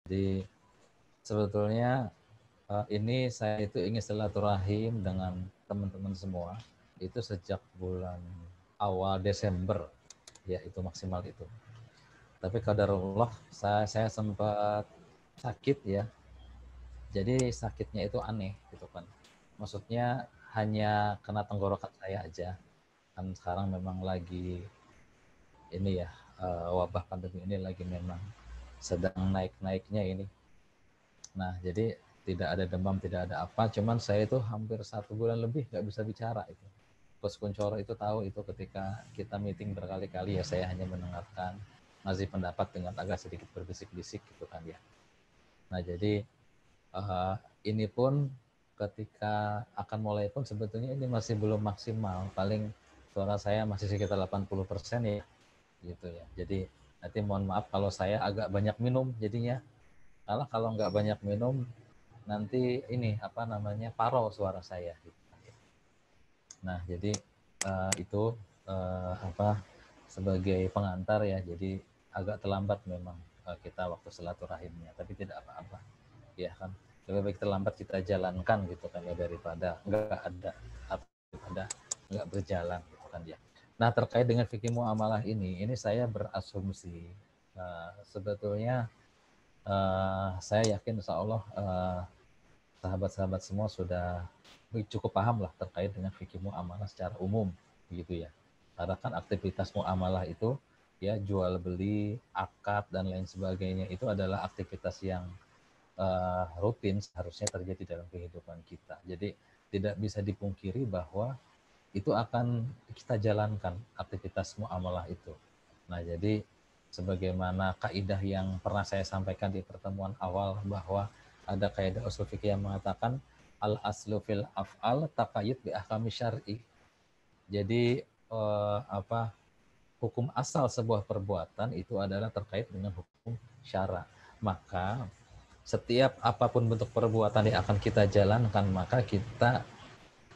Jadi sebetulnya ini saya itu ingin silaturahim dengan teman-teman semua itu sejak bulan awal Desember, ya itu maksimal itu. Tapi qadarullah saya sempat sakit ya. Jadi sakitnya itu aneh gitu kan. Maksudnya hanya kena tenggorokan saya aja. Kan sekarang memang lagi ini ya, wabah pandemi ini lagi memang sedang naik-naiknya ini. Nah, jadi tidak ada demam, tidak ada apa, cuman saya itu hampir 1 bulan lebih nggak bisa bicara itu. Coach Kuncoro itu tahu itu ketika kita meeting berkali-kali ya saya hanya mendengarkan, ngasih pendapat dengan agak sedikit berbisik-bisik gitu kan ya. Nah, jadi ini pun ketika akan mulai pun sebetulnya ini masih belum maksimal, paling suara saya masih sekitar 80% ya gitu ya. Jadi nanti mohon maaf kalau saya agak banyak minum jadinya. Kalau nggak banyak minum nanti ini apa namanya paro suara saya. Nah jadi itu apa sebagai pengantar ya. Jadi agak terlambat memang kita waktu silaturahimnya, tapi tidak apa-apa ya kan. Lebih baik terlambat kita jalankan gitu kan ya daripada nggak ada daripada nggak berjalan gitu kan ya. Nah terkait dengan fikih muamalah ini saya berasumsi sebetulnya saya yakin insya Allah sahabat-sahabat semua sudah cukup paham lah terkait dengan fikih muamalah secara umum gitu ya. Karena kan aktivitas muamalah itu ya jual beli, akad dan lain sebagainya itu adalah aktivitas yang rutin seharusnya terjadi dalam kehidupan kita. Jadi tidak bisa dipungkiri bahwa itu akan kita jalankan aktivitas muamalah itu. Nah, jadi sebagaimana kaidah yang pernah saya sampaikan di pertemuan awal bahwa ada kaidah usul fikih yang mengatakan al aslu fil af'al taqayyud bi ahkami syar'i. Jadi hukum asal sebuah perbuatan itu adalah terkait dengan hukum syara. Maka setiap apapun bentuk perbuatan yang akan kita jalankan, maka kita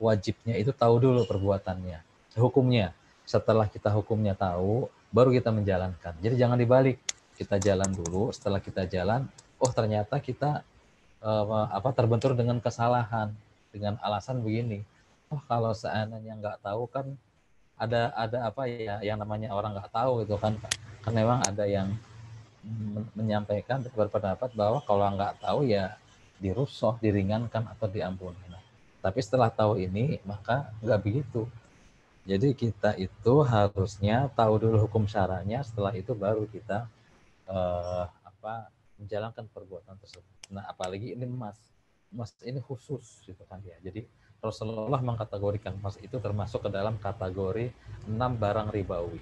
wajibnya itu tahu dulu perbuatannya, hukumnya. Setelah kita hukumnya tahu, baru kita menjalankan. Jadi jangan dibalik. Kita jalan dulu, setelah kita jalan, oh ternyata kita terbentur dengan kesalahan dengan alasan begini. Oh kalau seandainya nggak tahu kan ada apa ya yang namanya orang nggak tahu gitu kan. Kan memang ada yang menyampaikan berpendapat bahwa kalau nggak tahu ya dirusoh, diringankan atau diampuni. Nah, tapi setelah tahu ini maka nggak begitu. Jadi kita itu harusnya tahu dulu hukum syaranya, setelah itu baru kita menjalankan perbuatan tersebut. Nah, apalagi ini emas, emas ini khusus gitu kan ya. Jadi Rasulullah mengkategorikan emas itu termasuk ke dalam kategori 6 barang ribawi.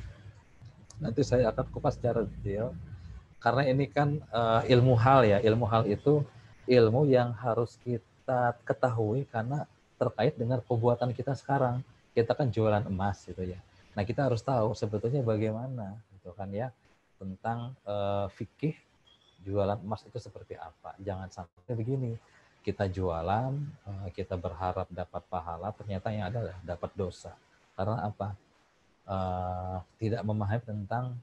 Nanti saya akan kupas secara detail karena ini kan ilmu hal ya. Ilmu hal itu ilmu yang harus kita ketahui karena terkait dengan perbuatan kita sekarang. Kita kan jualan emas gitu ya. Nah, kita harus tahu sebetulnya bagaimana gitu kan ya tentang fikih jualan emas itu seperti apa. Jangan sampai begini. Kita jualan, kita berharap dapat pahala, ternyata yang ada adalah dapat dosa. Karena apa? Tidak memahami tentang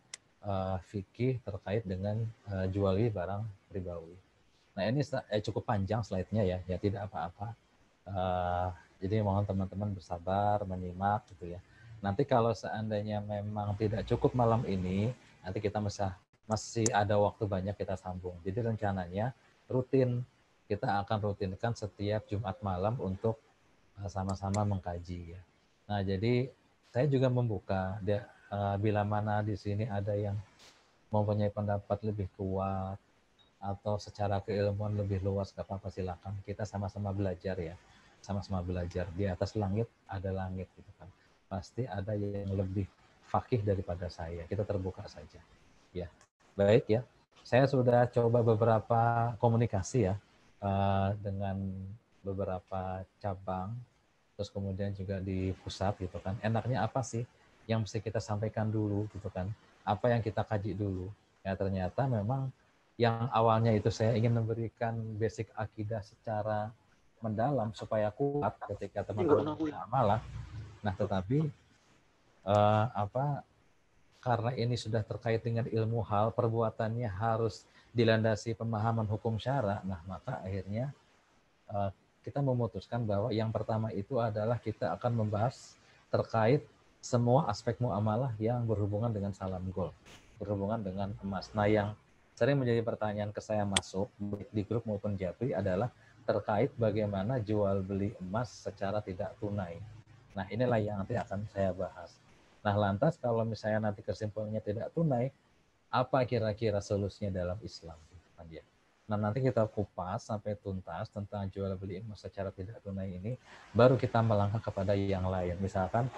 fikih terkait dengan jual beli barang ribawi. Nah ini cukup panjang slide-nya ya, ya tidak apa-apa. Jadi mohon teman-teman bersabar menyimak gitu ya. Nanti kalau seandainya memang tidak cukup malam ini, nanti kita masih ada waktu banyak kita sambung. Jadi rencananya rutin kita akan rutinkan setiap Jumat malam untuk sama-sama mengkaji ya. Nah jadi saya juga membuka bila mana di sini ada yang mempunyai pendapat lebih kuat atau secara keilmuan lebih luas, gak apa-apa silakan. Kita sama-sama belajar ya, sama-sama belajar. Di atas langit ada langit gitu kan. Pasti ada yang lebih fakih daripada saya. Kita terbuka saja. Ya, baik ya. Saya sudah coba beberapa komunikasi ya dengan beberapa cabang, terus kemudian juga di pusat gitu kan. Enaknya apa sih yang mesti kita sampaikan dulu gitu kan? Apa yang kita kaji dulu? Ya ternyata memang yang awalnya itu saya ingin memberikan basic akidah secara mendalam supaya kuat ketika teman-teman malah. Nah, tetapi karena ini sudah terkait dengan ilmu hal, perbuatannya harus dilandasi pemahaman hukum syara. Nah, maka akhirnya kita memutuskan bahwa yang pertama itu adalah kita akan membahas terkait semua aspek muamalah yang berhubungan dengan salam gol, berhubungan dengan emas. Nah, yang sering menjadi pertanyaan ke saya masuk baik di grup maupun Japri adalah terkait bagaimana jual beli emas secara tidak tunai. Nah, inilah yang nanti akan saya bahas. Nah, lantas kalau misalnya nanti kesimpulannya tidak tunai, apa kira-kira solusinya dalam Islam? Nah, nanti kita kupas sampai tuntas tentang jual beli emas secara tidak tunai ini, baru kita melangkah kepada yang lain. Misalkan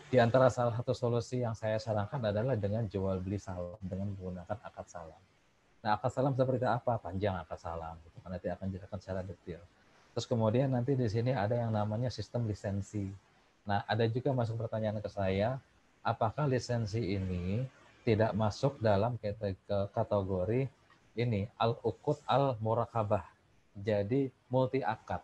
di antara salah satu solusi yang saya sarankan adalah dengan jual beli salam dengan menggunakan akad salam. Nah, akad salam seperti apa? Panjang akad salam. Nanti akan dijelaskan secara detail. Terus kemudian nanti di sini ada yang namanya sistem lisensi. Nah, ada juga masuk pertanyaan ke saya, apakah lisensi ini tidak masuk dalam kategori ini al-uqud al-murakabah. Jadi multi akad.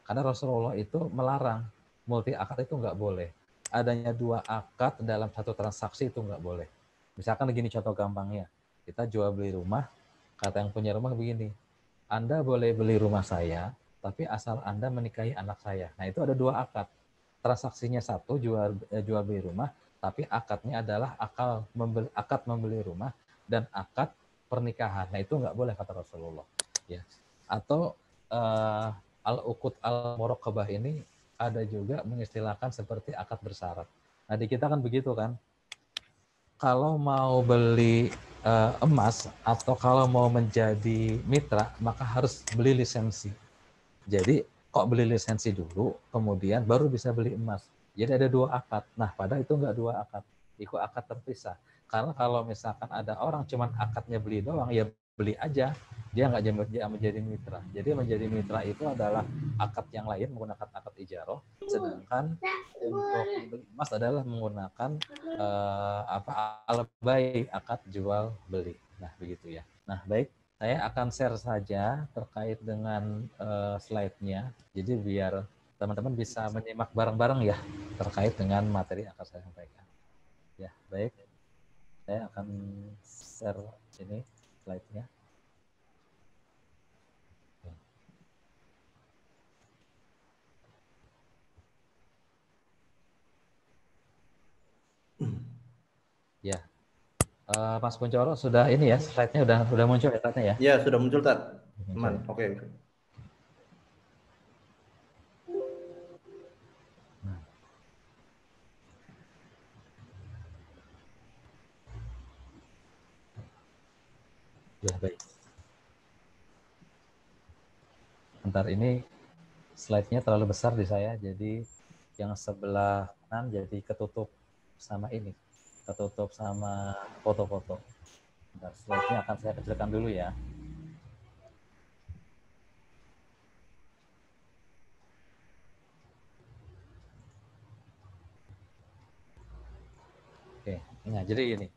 Karena Rasulullah itu melarang multi akad itu nggak boleh. Adanya dua akad dalam satu transaksi itu nggak boleh. Misalkan begini contoh gampangnya, kita jual beli rumah, kata yang punya rumah begini, Anda boleh beli rumah saya, tapi asal Anda menikahi anak saya. Nah, itu ada dua akad. Transaksinya satu, jual beli rumah, tapi akadnya adalah akad membeli rumah dan akad pernikahan. Nah, itu nggak boleh kata Rasulullah. Ya. Atau al-uqud al-muraqabah ini ada juga mengistilahkan seperti akad bersyarat. Nah, di kita kan begitu kan. Kalau mau beli emas atau kalau mau menjadi mitra, maka harus beli lisensi. Jadi kok beli lisensi dulu, kemudian baru bisa beli emas. Jadi ada dua akad. Nah, padahal itu enggak dua akad, itu akad terpisah. Karena kalau misalkan ada orang cuman akadnya beli doang, ya beli aja, dia nggak menjadi mitra. Jadi menjadi mitra itu adalah akad yang lain menggunakan akad ijaroh, sedangkan untuk beli emas adalah menggunakan al-bai, akad jual beli. Nah, begitu ya. Nah, baik. Saya akan share saja terkait dengan slide-nya. Jadi biar teman-teman bisa menyimak bareng-bareng ya terkait dengan materi yang akan saya sampaikan. Ya, baik. Saya akan share ini slide-nya. Ya. Mas Kuncoro sudah ini ya, slide-nya udah muncul ya slide-nya ya? Ya, sudah muncul, Tat. Aman. Oke. Ya, baik. Bentar, ini slide-nya terlalu besar di saya, jadi yang sebelah kanan jadi ketutup sama ini, ketutup sama foto-foto. Bentar, slide-nya akan saya kecilkan dulu ya. Oke, nah jadi ini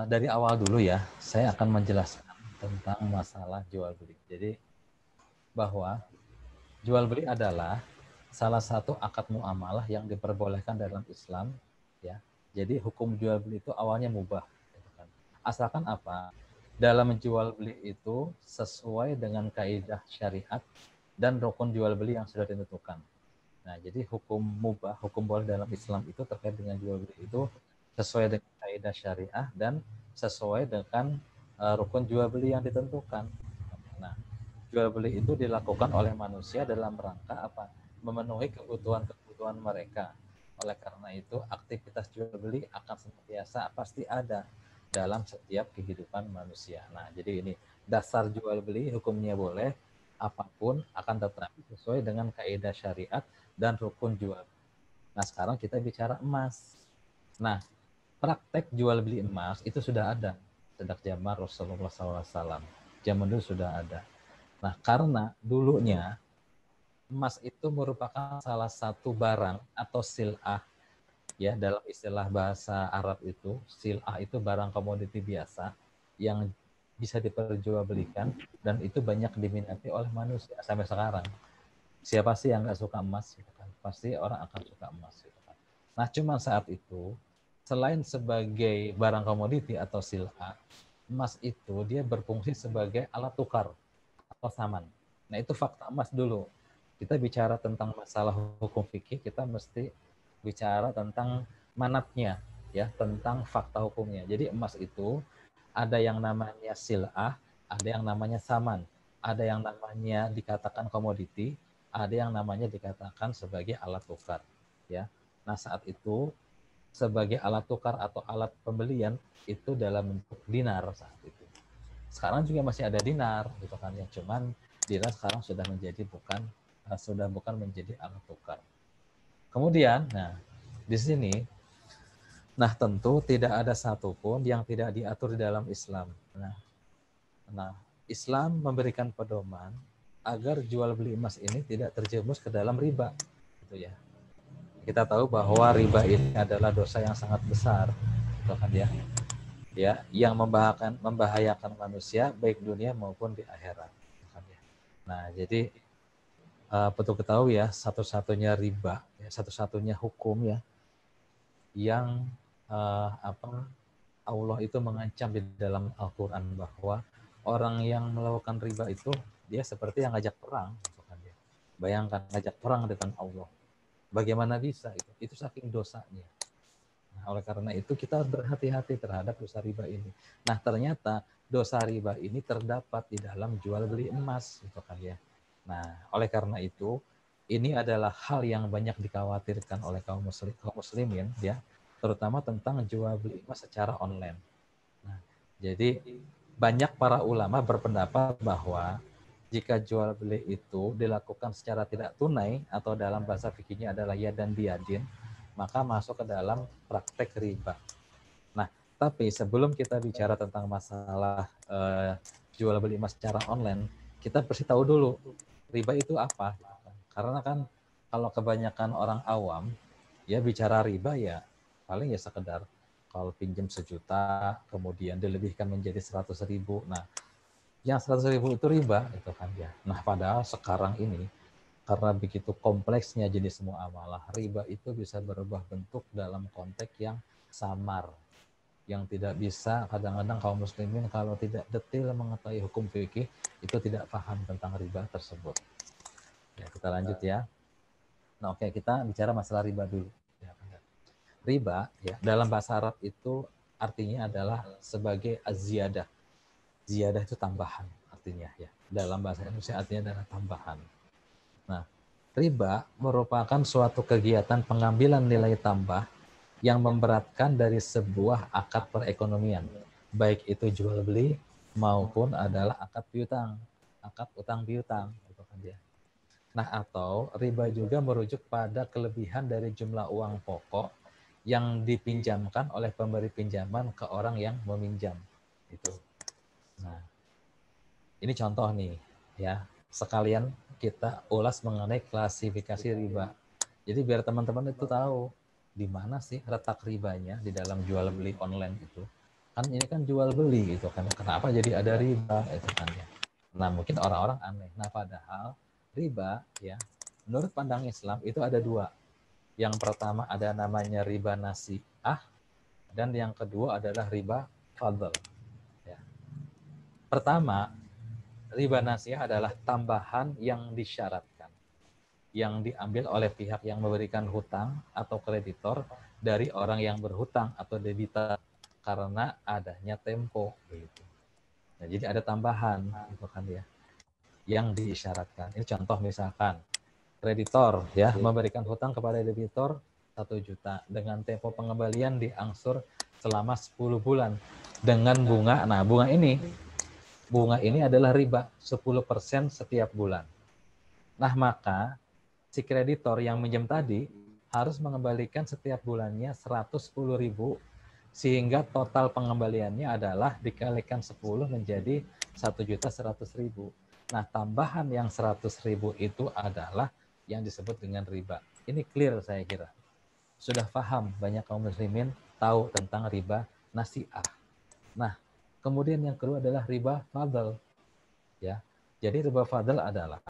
dari awal dulu ya, saya akan menjelaskan tentang masalah jual beli. Jadi bahwa jual beli adalah salah satu akad muamalah yang diperbolehkan dalam Islam, ya. Jadi hukum jual beli itu awalnya mubah, gitu kan. Asalkan apa? Dalam menjual beli itu sesuai dengan kaidah syariat dan rukun jual beli yang sudah ditentukan. Nah, jadi hukum mubah, hukum boleh dalam Islam itu terkait dengan jual beli itu sesuai dengan kaidah syariah dan sesuai dengan rukun jual beli yang ditentukan. Nah, jual beli itu dilakukan oleh manusia dalam rangka apa? Memenuhi kebutuhan mereka. Oleh karena itu, aktivitas jual beli akan senantiasa pasti ada dalam setiap kehidupan manusia. Nah, jadi ini dasar jual beli hukumnya boleh, apapun akan tetapi sesuai dengan kaidah syariat dan rukun jual. Nah, sekarang kita bicara emas. Nah, praktek jual beli emas itu sudah ada sejak zaman Rasulullah SAW. Zaman dulu sudah ada. Nah, karena dulunya emas itu merupakan salah satu barang atau sil'ah, ya, dalam istilah bahasa Arab itu sil'ah itu barang komoditi biasa yang bisa diperjualbelikan dan itu banyak diminati oleh manusia sampai sekarang. Siapa sih yang nggak suka emas? Gitu kan? Pasti orang akan suka emas. Gitu kan? Nah, cuma saat itu selain sebagai barang komoditi atau sil'a, emas itu dia berfungsi sebagai alat tukar atau saman. Nah, itu fakta emas dulu. Kita bicara tentang masalah hukum fikih, kita mesti bicara tentang manatnya, ya, tentang fakta hukumnya. Jadi emas itu ada yang namanya sil'ah, ada yang namanya saman, ada yang namanya dikatakan komoditi, ada yang namanya dikatakan sebagai alat tukar, ya. Nah, saat itu sebagai alat tukar atau alat pembelian itu dalam bentuk dinar saat itu. Sekarang juga masih ada dinar gitu kan ya, cuman dinar sekarang sudah bukan menjadi alat tukar. Kemudian, nah di sini, nah tentu tidak ada satupun yang tidak diatur di dalam Islam. Nah, Islam memberikan pedoman agar jual beli emas ini tidak terjerumus ke dalam riba, gitu ya. Kita tahu bahwa riba ini adalah dosa yang sangat besar, gitu kan ya. Ya, yang membahayakan manusia baik dunia maupun di akhirat. Gitu kan ya. Nah, jadi betul ketahui ya, satu-satunya riba, ya, satu-satunya hukum ya yang Allah itu mengancam di dalam Al-Quran bahwa orang yang melakukan riba itu dia seperti yang ngajak perang, gitu kan ya. Bayangkan ngajak perang dengan Allah. Bagaimana bisa itu? Itu saking dosanya. Nah, oleh karena itu kita harus berhati-hati terhadap dosa riba ini. Nah, ternyata dosa riba ini terdapat di dalam jual beli emas, gitu kan ya. Nah, oleh karena itu ini adalah hal yang banyak dikhawatirkan oleh kaum muslimin ya, terutama tentang jual beli emas secara online. Nah, jadi banyak para ulama berpendapat bahwa jika jual beli itu dilakukan secara tidak tunai atau dalam bahasa fikihnya adalah yadan biyadin, maka masuk ke dalam praktek riba. Nah, tapi sebelum kita bicara tentang masalah jual beli emas secara online, kita pasti tahu dulu riba itu apa. Karena kan kalau kebanyakan orang awam ya bicara riba ya paling ya sekedar kalau pinjam 1 juta kemudian dilebihkan menjadi 100.000. Nah, yang 100.000 itu riba itu kan ya. Nah, padahal sekarang ini karena begitu kompleksnya jenis muamalah, riba itu bisa berubah bentuk dalam konteks yang samar, yang tidak bisa. Kadang-kadang kaum muslimin kalau tidak detail mengetahui hukum fikih itu tidak paham tentang riba tersebut. Ya, kita lanjut ya. Nah, oke, kita bicara masalah riba dulu. Riba ya dalam bahasa Arab itu artinya adalah sebagai az-ziyadah. Ziyadah itu tambahan artinya ya. Dalam bahasa Indonesia artinya adalah tambahan. Nah, riba merupakan suatu kegiatan pengambilan nilai tambah yang memberatkan dari sebuah akad perekonomian, baik itu jual beli maupun adalah akad piutang, akad utang piutang, gitu kan dia. Nah, atau riba juga merujuk pada kelebihan dari jumlah uang pokok yang dipinjamkan oleh pemberi pinjaman ke orang yang meminjam. Itu. Nah, ini contoh nih, ya. Sekalian kita ulas mengenai klasifikasi riba. Jadi biar teman-teman itu tahu di mana sih letak ribanya di dalam jual beli online itu. Kan ini kan jual beli gitu kan. Kenapa jadi ada riba itu kan ya. Nah, mungkin orang-orang aneh. Nah, padahal riba ya menurut pandang Islam itu ada dua. Yang pertama ada namanya riba nasi'ah dan yang kedua adalah riba fadl. Ya. Pertama, riba nasi'ah adalah tambahan yang disyaratkan, yang diambil oleh pihak yang memberikan hutang atau kreditor dari orang yang berhutang atau debitor karena adanya tempo. Gitu. Nah, jadi ada tambahan, gitu kan ya, yang diisyaratkan. Ini contoh misalkan kreditor ya memberikan hutang kepada debitor 1 juta dengan tempo pengembalian diangsur selama 10 bulan dengan bunga. Nah, bunga ini adalah riba 10% setiap bulan. Nah, maka si kreditor yang minjem tadi harus mengembalikan setiap bulannya 110.000 sehingga total pengembaliannya adalah dikalikan 10 menjadi 1.100.000. Nah, tambahan yang 100.000 itu adalah yang disebut dengan riba. Ini clear saya kira. Sudah paham banyak kaum muslimin tahu tentang riba nasi'ah. Nah, kemudian yang kedua adalah riba fadl. Ya. Jadi riba fadl adalah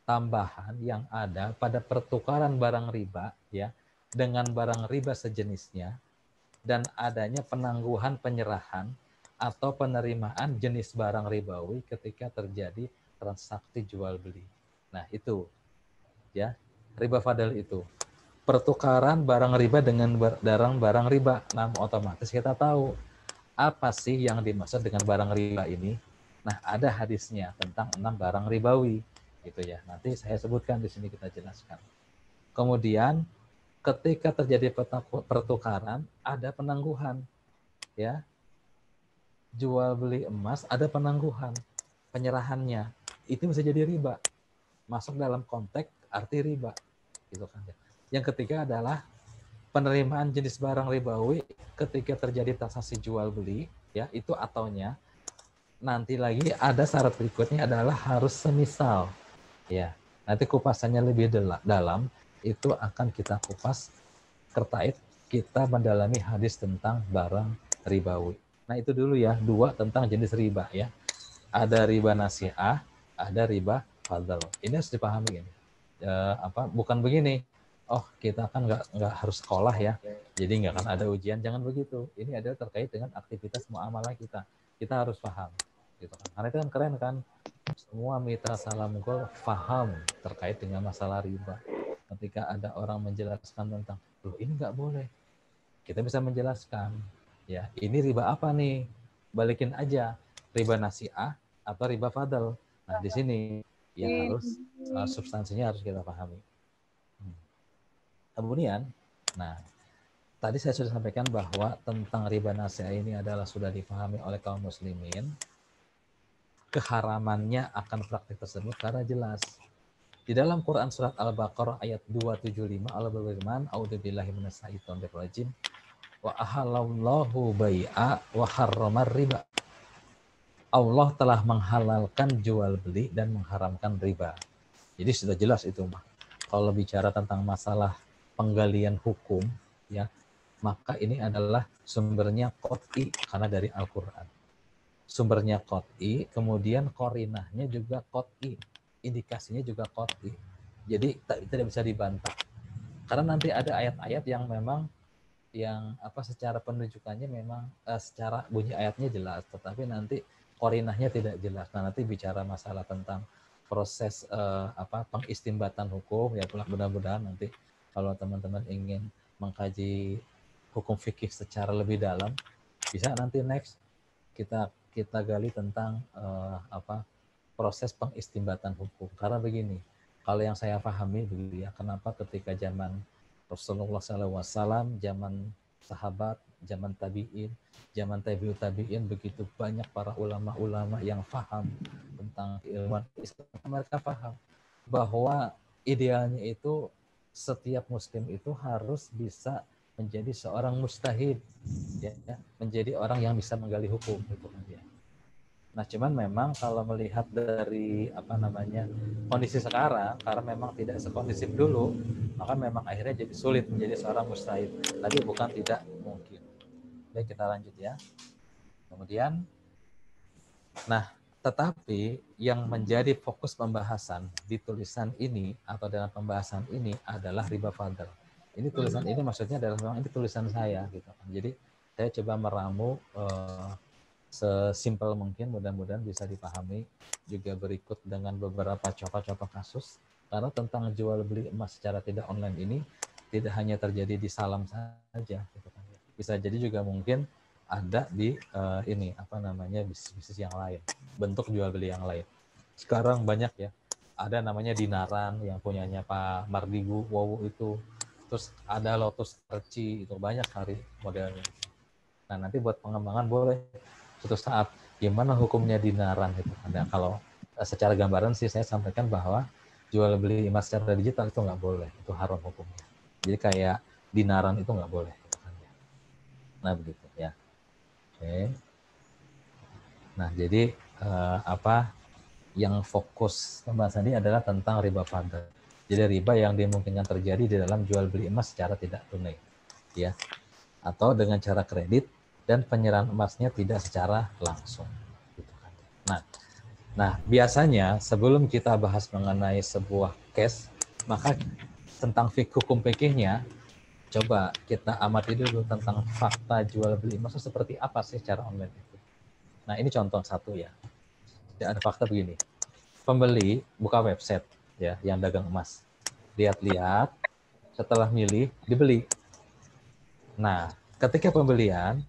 tambahan yang ada pada pertukaran barang riba ya dengan barang riba sejenisnya dan adanya penangguhan penyerahan atau penerimaan jenis barang ribawi ketika terjadi transaksi jual beli. Nah, itu ya, riba fadl itu. Pertukaran barang riba dengan barang riba. Nah, otomatis kita tahu apa sih yang dimaksud dengan barang riba ini. Nah, ada hadisnya tentang 6 barang ribawi gitu ya. Nanti saya sebutkan di sini, kita jelaskan. Kemudian ketika terjadi pertukaran ada penangguhan ya. Jual beli emas ada penangguhan penyerahannya. Itu bisa jadi riba. Masuk dalam konteks arti riba gitu kan. Yang ketiga adalah penerimaan jenis barang ribawi ketika terjadi transaksi jual beli ya, itu ataunya. Nanti lagi ada syarat berikutnya adalah harus semisal ya. Nanti kupasannya lebih dalam itu akan kita kupas terkait kita mendalami hadis tentang barang ribawi. Nah, itu dulu ya, 2 tentang jenis riba ya. Ada riba nasi'ah, ada riba fadl. Ini harus dipahami ini. Bukan begini. Oh, kita kan nggak harus sekolah ya, jadi nggak akan ada ujian. Jangan begitu. Ini adalah terkait dengan aktivitas muamalah kita. Kita harus paham, gitu kan. Karena itu kan keren kan. Semua mitra salam gol paham terkait dengan masalah riba. Ketika ada orang menjelaskan tentang, loh ini nggak boleh, kita bisa menjelaskan. Ya, ini riba apa nih? Balikin aja, riba nasi'ah atau riba fadl. Nah, di sini yang harus substansinya harus kita pahami. Kemudian, nah, tadi saya sudah sampaikan bahwa tentang riba nasi'ah ini adalah sudah dipahami oleh kaum muslimin. Keharamannya akan praktik tersebut karena jelas. Di dalam Quran surat Al-Baqarah ayat 275 Allah berfirman, "A'udzubillahi minasyaitonir rajim. Wa ahallallahu bai'a wa harramar riba." Allah telah menghalalkan jual beli dan mengharamkan riba. Jadi sudah jelas itu mah. Kalau bicara tentang masalah penggalian hukum ya, maka ini adalah sumbernya qot'i karena dari Al-Qur'an. Sumbernya qot'i, kemudian korinahnya juga qot'i, indikasinya juga qot'i. Jadi tidak bisa dibantah. Karena nanti ada ayat-ayat yang memang secara penunjukannya memang secara bunyi ayatnya jelas, tetapi nanti korinahnya tidak jelas. Nah, nanti bicara masalah tentang proses pengistimbatan hukum ya, mudah-mudahan nanti kalau teman-teman ingin mengkaji hukum fikih secara lebih dalam, bisa nanti next kita gali tentang proses pengistimbatan hukum. Karena begini, kalau yang saya pahami begitu ya, kenapa ketika zaman Rasulullah SAW, zaman sahabat, zaman tabi'in, zaman tabi'ut tabi'in, begitu banyak para ulama-ulama yang paham tentang ilmuwan Islam. Mereka paham bahwa idealnya itu setiap muslim itu harus bisa menjadi seorang mujtahid, ya, menjadi orang yang bisa menggali hukum, gitu kan ya. Nah, cuman memang kalau melihat dari kondisi sekarang, karena memang tidak sekondisif dulu, maka memang akhirnya jadi sulit menjadi seorang mujtahid. Tapi bukan tidak mungkin. Baik, kita lanjut ya. Kemudian, nah, tetapi yang menjadi fokus pembahasan di tulisan ini atau dalam pembahasan ini adalah riba fadl. Ini tulisan ini maksudnya adalah memang ini tulisan saya, gitu kan. Jadi saya coba meramu sesimpel mungkin, mudah-mudahan bisa dipahami, juga berikut dengan beberapa contoh-contoh kasus. Karena tentang jual beli emas secara tidak online ini tidak hanya terjadi di salam saja, gitu kan. Bisa jadi juga mungkin ada di bisnis-bisnis yang lain, bentuk jual beli yang lain. Sekarang banyak ya, ada namanya dinaran yang punyanya Pak Mardigu Wowu itu, terus ada Lotus Arci, itu banyak hari modelnya. Nah, nanti buat pengembangan boleh suatu saat gimana hukumnya dinaran itu. Ada, kalau secara gambaran sih saya sampaikan bahwa jual beli emas secara digital itu nggak boleh, itu haram hukumnya. Jadi kayak dinaran itu nggak boleh. Nah, begitu ya. Oke. Nah, jadi yang fokus pembahasan ini adalah tentang riba fadl. Jadi riba yang dimungkinkan terjadi di dalam jual beli emas secara tidak tunai, ya, atau dengan cara kredit dan penyerahan emasnya tidak secara langsung. Nah, biasanya sebelum kita bahas mengenai sebuah case, maka tentang hukum fikihnya Coba kita amati dulu tentang fakta jual beli emas seperti apa sih secara online itu. Nah, ini contoh satu ya. Ada fakta begini. Pembeli buka website ya yang dagang emas. Lihat-lihat, setelah milih dibeli. Nah, ketika pembelian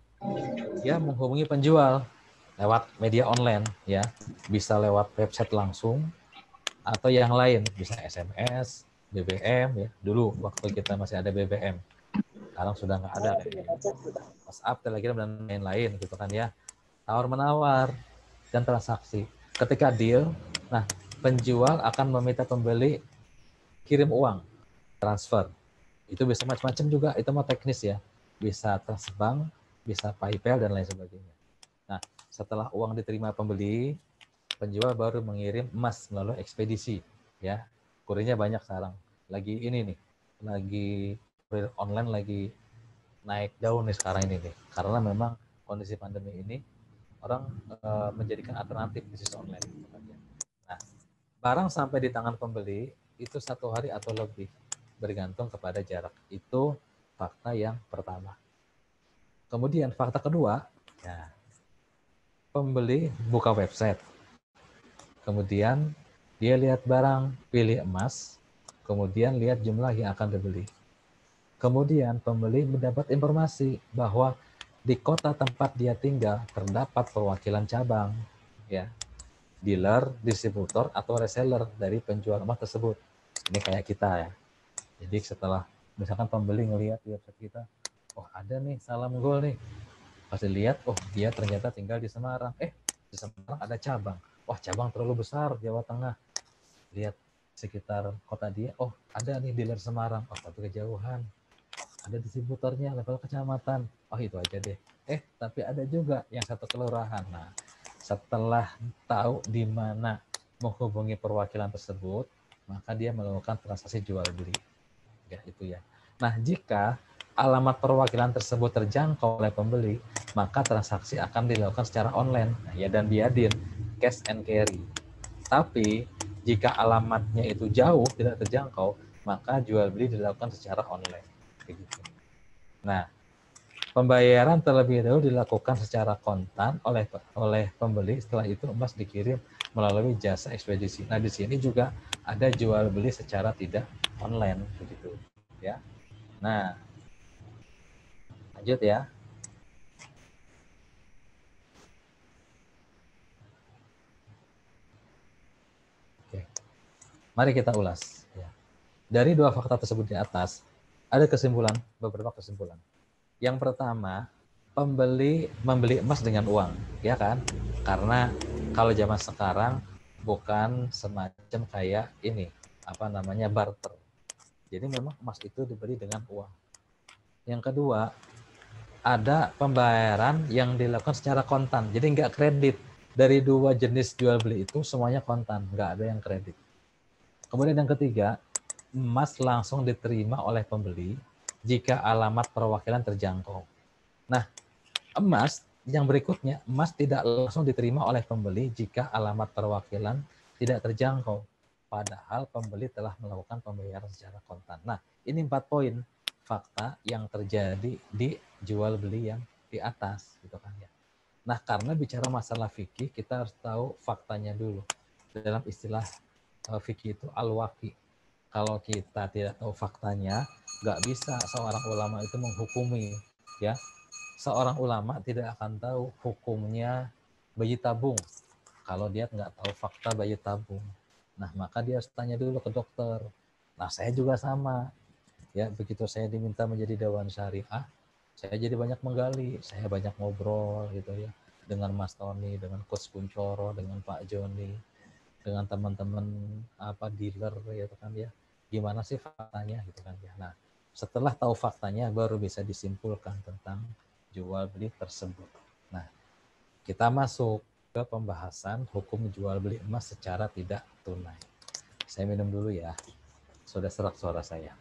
dia menghubungi penjual lewat media online ya. Bisa lewat website langsung atau yang lain, bisa SMS, BBM ya. Dulu waktu kita masih ada BBM. Sekarang sudah nggak ada kayaknya. WhatsApp, Telegram, dan lain-lain gitu kan ya. Tawar-menawar dan transaksi. Ketika deal, nah penjual akan meminta pembeli kirim uang, transfer. Itu bisa macam-macam juga, itu mah teknis ya. Bisa transfer bank, bisa PayPal, dan lain sebagainya. Nah, setelah uang diterima pembeli, penjual baru mengirim emas melalui ekspedisi. Ya, kurirnya banyak sekarang. Lagi ini nih, lagi kurir online lagi naik daun nih sekarang ini nih, karena memang kondisi pandemi ini orang menjadikan alternatif bisnis online. Nah, barang sampai di tangan pembeli itu 1 hari atau lebih, bergantung kepada jarak. Itu fakta yang pertama. Kemudian fakta kedua, ya, pembeli buka website, kemudian dia lihat barang, pilih emas, kemudian lihat jumlah yang akan dibeli. Kemudian pembeli mendapat informasi bahwa di kota tempat dia tinggal terdapat perwakilan cabang, ya, dealer, distributor, atau reseller dari penjual emas tersebut. Ini kayak kita ya. Jadi setelah misalkan pembeli ngelihat di website kita, oh ada nih Salam Gol nih. Pas dilihat, oh dia ternyata tinggal di Semarang. Di Semarang ada cabang. Wah, cabang terlalu besar Jawa Tengah. Lihat sekitar kota dia, oh ada nih dealer Semarang. Oh, tapi kejauhan. Ada distributornya level kecamatan. Oh, itu aja deh. Tapi ada juga yang satu kelurahan. Nah, setelah tahu di mana menghubungi perwakilan tersebut, maka dia melakukan transaksi jual beli. Ya, itu ya. Nah, jika alamat perwakilan tersebut terjangkau oleh pembeli, maka transaksi akan dilakukan secara online. Nah, ya, dan biadin, cash and carry. Tapi jika alamatnya itu jauh, tidak terjangkau, maka jual beli dilakukan secara online. Begitu. Nah, pembayaran terlebih dahulu dilakukan secara kontan oleh pembeli. Setelah itu emas dikirim melalui jasa ekspedisi. Nah, di sini juga ada jual beli secara tidak online begitu ya. Nah, lanjut ya. Oke. Mari kita ulas ya. Dari dua fakta tersebut di atas, ada beberapa kesimpulan. Yang pertama, pembeli membeli emas dengan uang, ya kan? Karena kalau zaman sekarang bukan semacam kayak ini, apa namanya, barter. Jadi memang emas itu dibeli dengan uang. Yang kedua, ada pembayaran yang dilakukan secara kontan. Jadi nggak kredit. Dari dua jenis jual beli itu semuanya kontan, nggak ada yang kredit. Kemudian yang ketiga, emas langsung diterima oleh pembeli jika alamat perwakilan terjangkau. Nah, emas tidak langsung diterima oleh pembeli jika alamat perwakilan tidak terjangkau. Padahal pembeli telah melakukan pembayaran secara kontan. Nah, ini 4 poin fakta yang terjadi di jual beli yang di atas, gitu kan ya. Nah, karena bicara masalah fikih, kita harus tahu faktanya dulu. Dalam istilah fikih itu al-waqi. Kalau kita tidak tahu faktanya, nggak bisa seorang ulama itu menghukumi, ya. Seorang ulama tidak akan tahu hukumnya bayi tabung kalau dia nggak tahu fakta bayi tabung. Nah, maka dia harus tanya dulu ke dokter. Nah, saya juga sama. Ya, begitu saya diminta menjadi Dewan Syariah, saya jadi banyak menggali, saya banyak ngobrol gitu ya dengan Mas Tony, dengan Coach Kuncoro, dengan Pak Joni, dengan teman-teman dealer gitu kan ya. Gimana sih faktanya gitu kan ya. Nah, setelah tahu faktanya baru bisa disimpulkan tentang jual beli tersebut. Nah, kita masuk ke pembahasan hukum jual beli emas secara tidak tunai. Saya minum dulu ya. Sudah serak suara saya.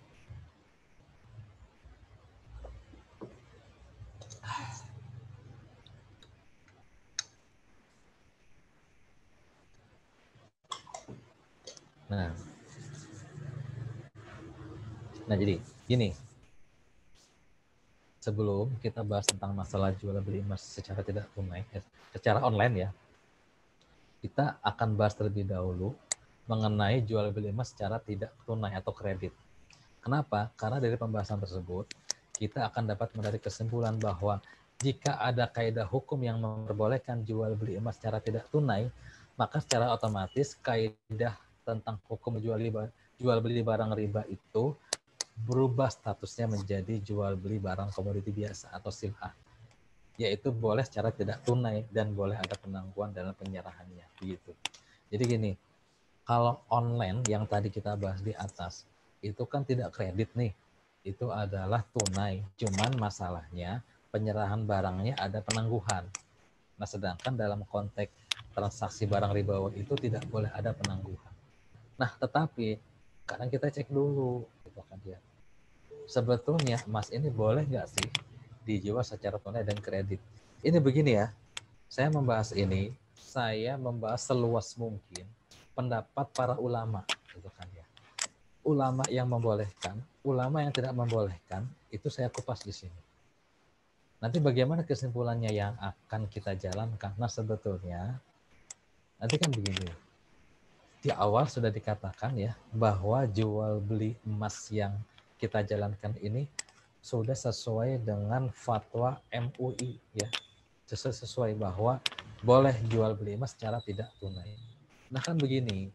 Nah, jadi gini. sebelum kita bahas tentang masalah jual beli emas secara tidak tunai, secara online ya, kita akan bahas terlebih dahulu mengenai jual beli emas secara tidak tunai atau kredit. Kenapa? Karena dari pembahasan tersebut, kita akan dapat menarik kesimpulan bahwa jika ada kaidah hukum yang memperbolehkan jual beli emas secara tidak tunai, maka secara otomatis kaidah tentang hukum jual beli barang riba itu berubah statusnya menjadi jual beli barang komoditi biasa atau sil'ah, yaitu boleh secara tidak tunai dan boleh ada penangguhan dalam penyerahannya begitu. Jadi gini, kalau online yang tadi kita bahas di atas itu kan tidak kredit nih, itu adalah tunai, cuman masalahnya penyerahan barangnya ada penangguhan. Nah, sedangkan dalam konteks transaksi barang ribawi itu tidak boleh ada penangguhan. Nah, tetapi kadang kita cek dulu gitu kan dia, sebetulnya emas ini boleh nggak sih dijual secara tunai dan kredit? Ini begini ya, saya membahas ini, saya membahas seluas mungkin pendapat para ulama, gitu kan ya. Ulama yang membolehkan, ulama yang tidak membolehkan, itu saya kupas di sini. Nanti bagaimana kesimpulannya yang akan kita jalankan? Nah sebetulnya, nanti kan begini, di awal sudah dikatakan ya, bahwa jual beli emas yang kita jalankan ini sudah sesuai dengan fatwa MUI ya, sesuai bahwa boleh jual beli emas secara tidak tunai. Nah kan begini,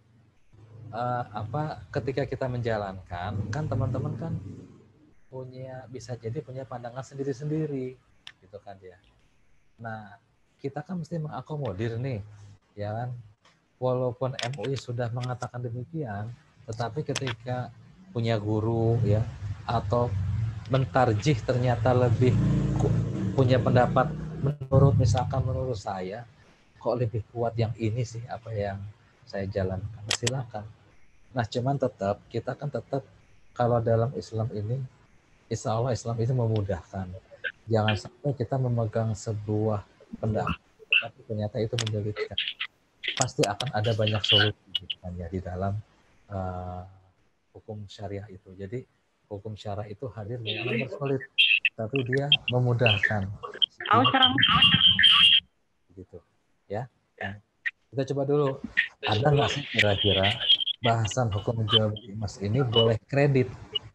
ketika kita menjalankan kan teman-teman kan bisa jadi punya pandangan sendiri-sendiri gitu kan ya. Nah kita kan mesti mengakomodir nih ya kan, walaupun MUI sudah mengatakan demikian, tetapi ketika punya guru ya atau mentarjih ternyata lebih punya pendapat menurut saya kok lebih kuat yang ini sih apa yang saya jalankan, silakan. Nah cuman kita kan tetap kalau dalam Islam ini, insya Allah Islam itu memudahkan. Jangan sampai kita memegang sebuah pendapat tapi ternyata itu menyulitkan. Pasti akan ada banyak solusi gitu kan ya di dalam hukum syariah itu. Jadi hukum syariah itu hadir bukan mempersulit, tapi dia memudahkan. Gitu ya. Nah, kita coba dulu, ada nggak sih kira-kira bahasan hukum jual beli emas ini boleh kredit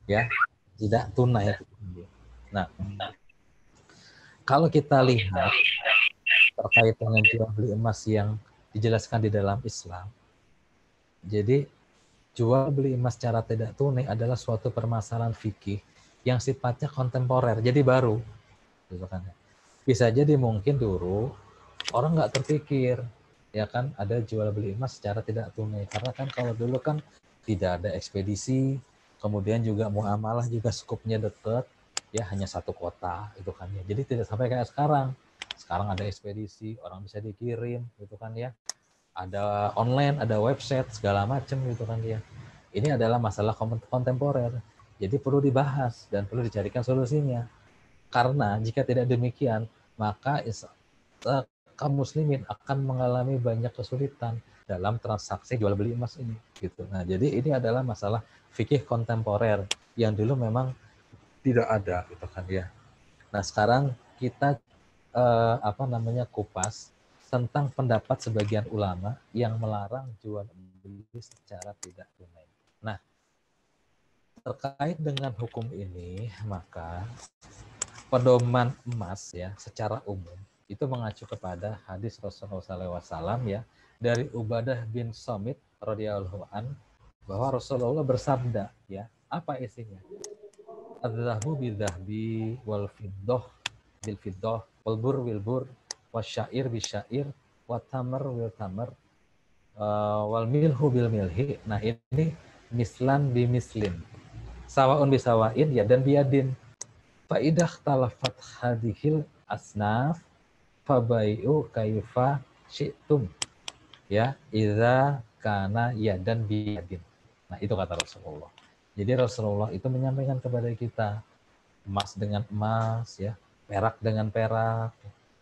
ya, tidak tunai. Nah, kalau kita lihat terkait dengan jual beli emas yang dijelaskan di dalam Islam, jadi jual beli emas secara tidak tunai adalah suatu permasalahan fikih yang sifatnya kontemporer, jadi baru. Gitu kan. Bisa jadi mungkin dulu orang nggak terpikir, ya kan, ada jual beli emas secara tidak tunai. Karena kan kalau dulu kan tidak ada ekspedisi, kemudian juga muamalah juga skupnya dekat, ya hanya satu kota, itu kan ya. Jadi tidak sampai kayak sekarang. Sekarang ada ekspedisi, orang bisa dikirim, gitu kan ya. Ada online, ada website, segala macam gitu kan dia. Ini adalah masalah kontemporer. Jadi perlu dibahas dan perlu dicarikan solusinya. Karena jika tidak demikian, maka kaum muslimin akan mengalami banyak kesulitan dalam transaksi jual beli emas ini. Gitu. Nah, jadi ini adalah masalah fikih kontemporer yang dulu memang tidak ada, gitu kan ya. Nah, sekarang kita kupas tentang pendapat sebagian ulama yang melarang jual beli secara tidak tunai. Nah, terkait dengan hukum ini, maka pedoman emas ya secara umum itu mengacu kepada hadis Rasulullah SAW ya dari Ubadah bin Samit radhiyallahu an, bahwa Rasulullah bersabda ya, apa isinya? Adzahabu bidzahbi wal fiddah bil fiddah wal bur bil bur wasyair bisyair wat tamar wil tamar wal milhu bil milhi. Nah ini mislan bi mislin, sawaun bisawain ya dan biadin. Faidah talafat hadihil asnaf fabai'u kaifa syi'tum ya idza kana yadan biyadin. Nah itu kata Rasulullah. Jadi Rasulullah itu menyampaikan kepada kita, emas dengan emas ya, perak dengan perak,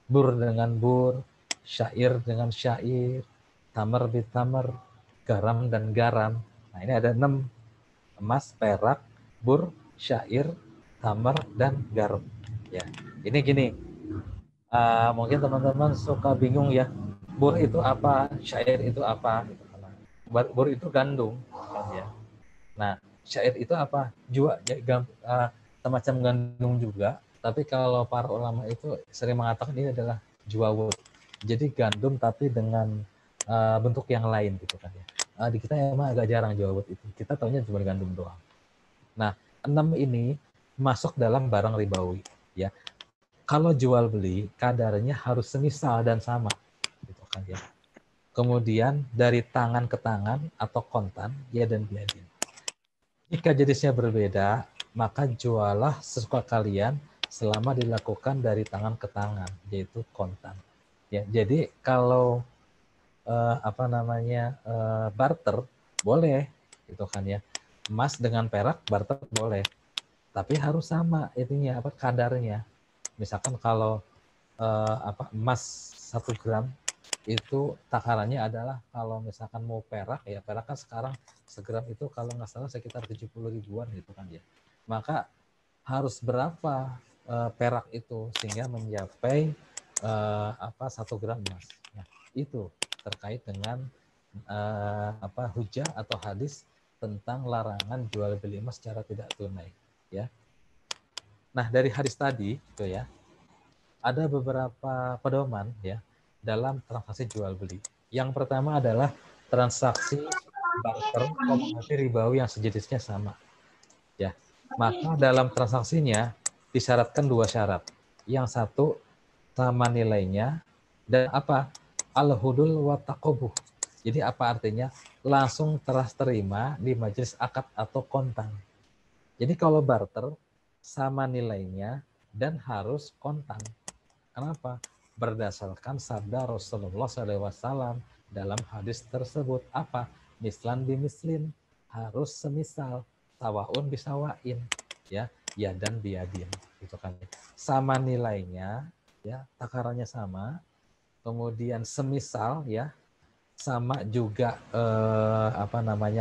bur dengan bur, syair dengan syair, tamar bitamar, garam dan garam. Nah ini ada 6, emas, perak, bur, syair, tamar, dan garam. Ya, ini gini, mungkin teman-teman suka bingung ya, bur itu apa, syair itu apa, gitu. Bur itu gandum, kan ya. Nah, syair itu apa? Jua, ya, semacam gandum juga, tapi kalau para ulama itu sering mengatakan ini adalah juawut. Jadi gandum tapi dengan bentuk yang lain gitu kan ya. Di kita emang agak jarang juawut itu. Kita taunya cuma gandum doang. Nah, 6 ini masuk dalam barang ribawi ya. Kalau jual beli kadarnya harus semisal dan sama gitu kan ya. Kemudian dari tangan ke tangan atau kontan ya dan biadin. Jika jenisnya berbeda, maka jualah sesuka kalian selama dilakukan dari tangan ke tangan, yaitu kontan. Ya, jadi kalau barter boleh, gitu kan ya. Emas dengan perak barter boleh, tapi harus sama itunya kadarnya. Misalkan kalau emas 1 gram itu takarannya adalah kalau misalkan mau perak ya perak kan sekarang segram itu kalau nggak salah sekitar 70 ribuan gitu kan ya, maka harus berapa perak itu sehingga mencapai 1 gram emas. Nah, itu terkait dengan hujah atau hadis tentang larangan jual beli emas secara tidak tunai ya. Nah, dari hadis tadi itu ya ada beberapa pedoman ya dalam transaksi jual beli. Yang pertama adalah transaksi barter komoditi ribawi yang sejenisnya sama. Ya, maka dalam transaksinya disyaratkan 2 syarat. Yang satu sama nilainya dan apa? Al-hudul wa taqabuh. Jadi apa artinya? Langsung terima di majelis akad atau kontan. Jadi kalau barter sama nilainya dan harus kontan. Kenapa? Berdasarkan sabda Rasulullah SAW dalam hadis tersebut apa? Mislan bimislin, harus semisal, sawaun bisawain, ya dan biadin, gitu kan. Sama nilainya, ya takarannya sama, kemudian semisal, ya sama juga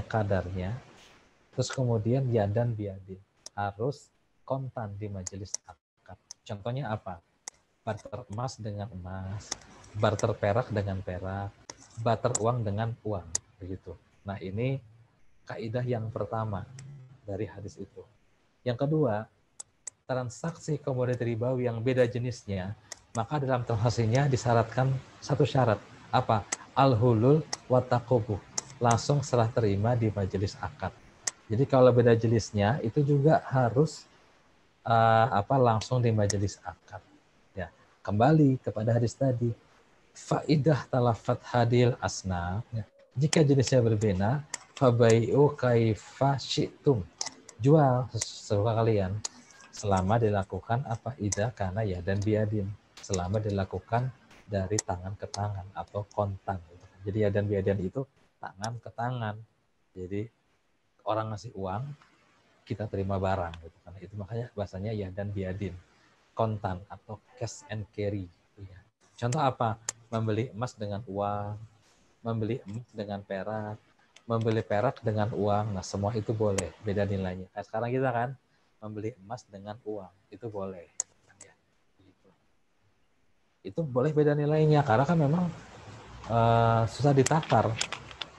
kadarnya, terus kemudian ya dan biadin, harus kontan di majelis akad. Contohnya apa? Barter emas dengan emas, barter perak dengan perak, barter uang dengan uang, begitu. Nah, ini kaidah yang pertama dari hadis itu. Yang kedua, transaksi komoditi ribawi yang beda jenisnya, maka dalam transaksinya disyaratkan satu syarat. Apa? Al-hulul wa taqabuh. Langsung serah terima di majelis akad. Jadi kalau beda jenisnya itu juga harus langsung di majelis akad. Ya, kembali kepada hadis tadi, faidah talafat hadil asnaf. Ya. Jika jenisnya berbeda, fabai'u kaifa syi'tum. Jual sesuka kalian selama dilakukan apa ida karena ya dan biadin, selama dilakukan dari tangan ke tangan atau kontan. Jadi ya dan biadin itu tangan ke tangan. Jadi orang ngasih uang, kita terima barang gitu kan. Itu makanya bahasanya ya dan biadin, kontan atau cash and carry ya. Contoh apa? Membeli emas dengan uang, membeli emas dengan perak, membeli perak dengan uang. Nah, semua itu boleh, beda nilainya. Nah, sekarang kita kan membeli emas dengan uang, itu boleh ya. Gitu. Itu boleh beda nilainya karena kan memang susah ditakar.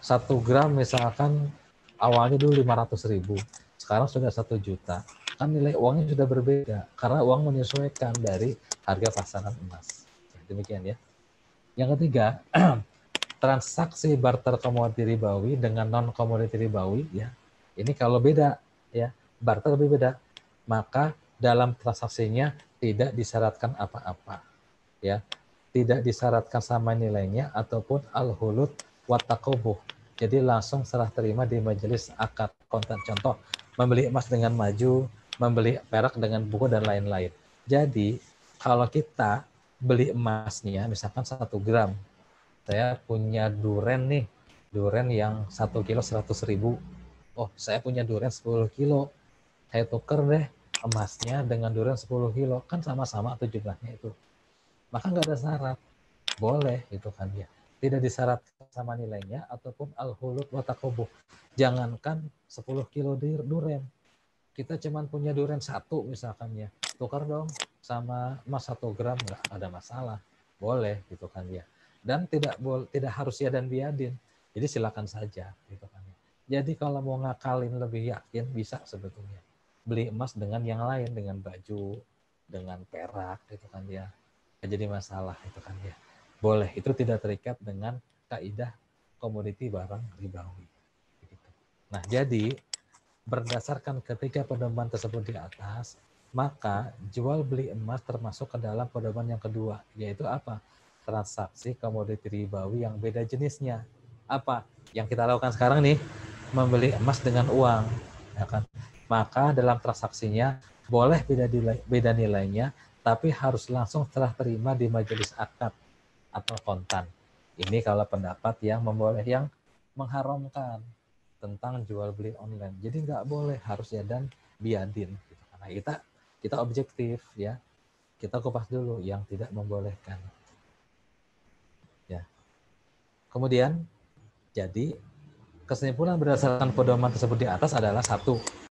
1 gram misalkan awalnya dulu 500.000, sekarang sudah 1 juta, kan nilai uangnya sudah berbeda karena uang menyesuaikan dari harga pasaran emas. Demikian ya. Yang ketiga, transaksi barter komoditi ribawi dengan non komoditi ribawi ya. Ini kalau beda ya, barter lebih beda, maka dalam transaksinya tidak disyaratkan apa-apa ya. Tidak disyaratkan sama nilainya ataupun al-hulud wa taqabuh. Jadi langsung serah terima di majelis akad kontan. Contoh, membeli emas dengan maju, membeli perak dengan buku dan lain-lain. Jadi kalau kita beli emasnya misalkan 1 gram, saya punya duren nih, duren yang 1 kilo 100.000. Oh, saya punya duren 10 kilo, saya tuker deh emasnya dengan duren 10 kilo, kan sama-sama tuh jumlahnya itu. Maka nggak ada syarat, boleh gitu kan ya. Tidak disyaratkan sama nilainya ataupun al-hulud wa taqabuh. Jangankan 10 kilo duren, kita cuman punya durian 1 misalkan ya, tukar dong sama emas 1 gram, nggak ada masalah, boleh gitu kan ya. Dan tidak harus ya dan biadin, jadi silakan saja gitu kan ya. Jadi kalau mau ngakalin lebih yakin bisa sebetulnya beli emas dengan yang lain, dengan baju, dengan perak gitu kan ya, nggak jadi masalah itu kan ya, boleh, itu tidak terikat dengan kaidah komoditi barang ribawi gitu. Nah jadi berdasarkan ketiga pedoman tersebut di atas, maka jual beli emas termasuk ke dalam pedoman yang kedua, yaitu apa? Transaksi komoditi ribawi yang beda jenisnya. Apa? Yang kita lakukan sekarang nih, membeli emas dengan uang, ya kan? Maka dalam transaksinya boleh beda nilainya, tapi harus langsung serah terima di majelis akad atau kontan. Ini kalau pendapat yang mengharamkan tentang jual beli online. Jadi nggak boleh, harus ya dan biadin. Gitu. Karena kita objektif ya, kita kupas dulu yang tidak membolehkan. Ya. Kemudian jadi kesimpulan berdasarkan pedoman tersebut di atas adalah 1.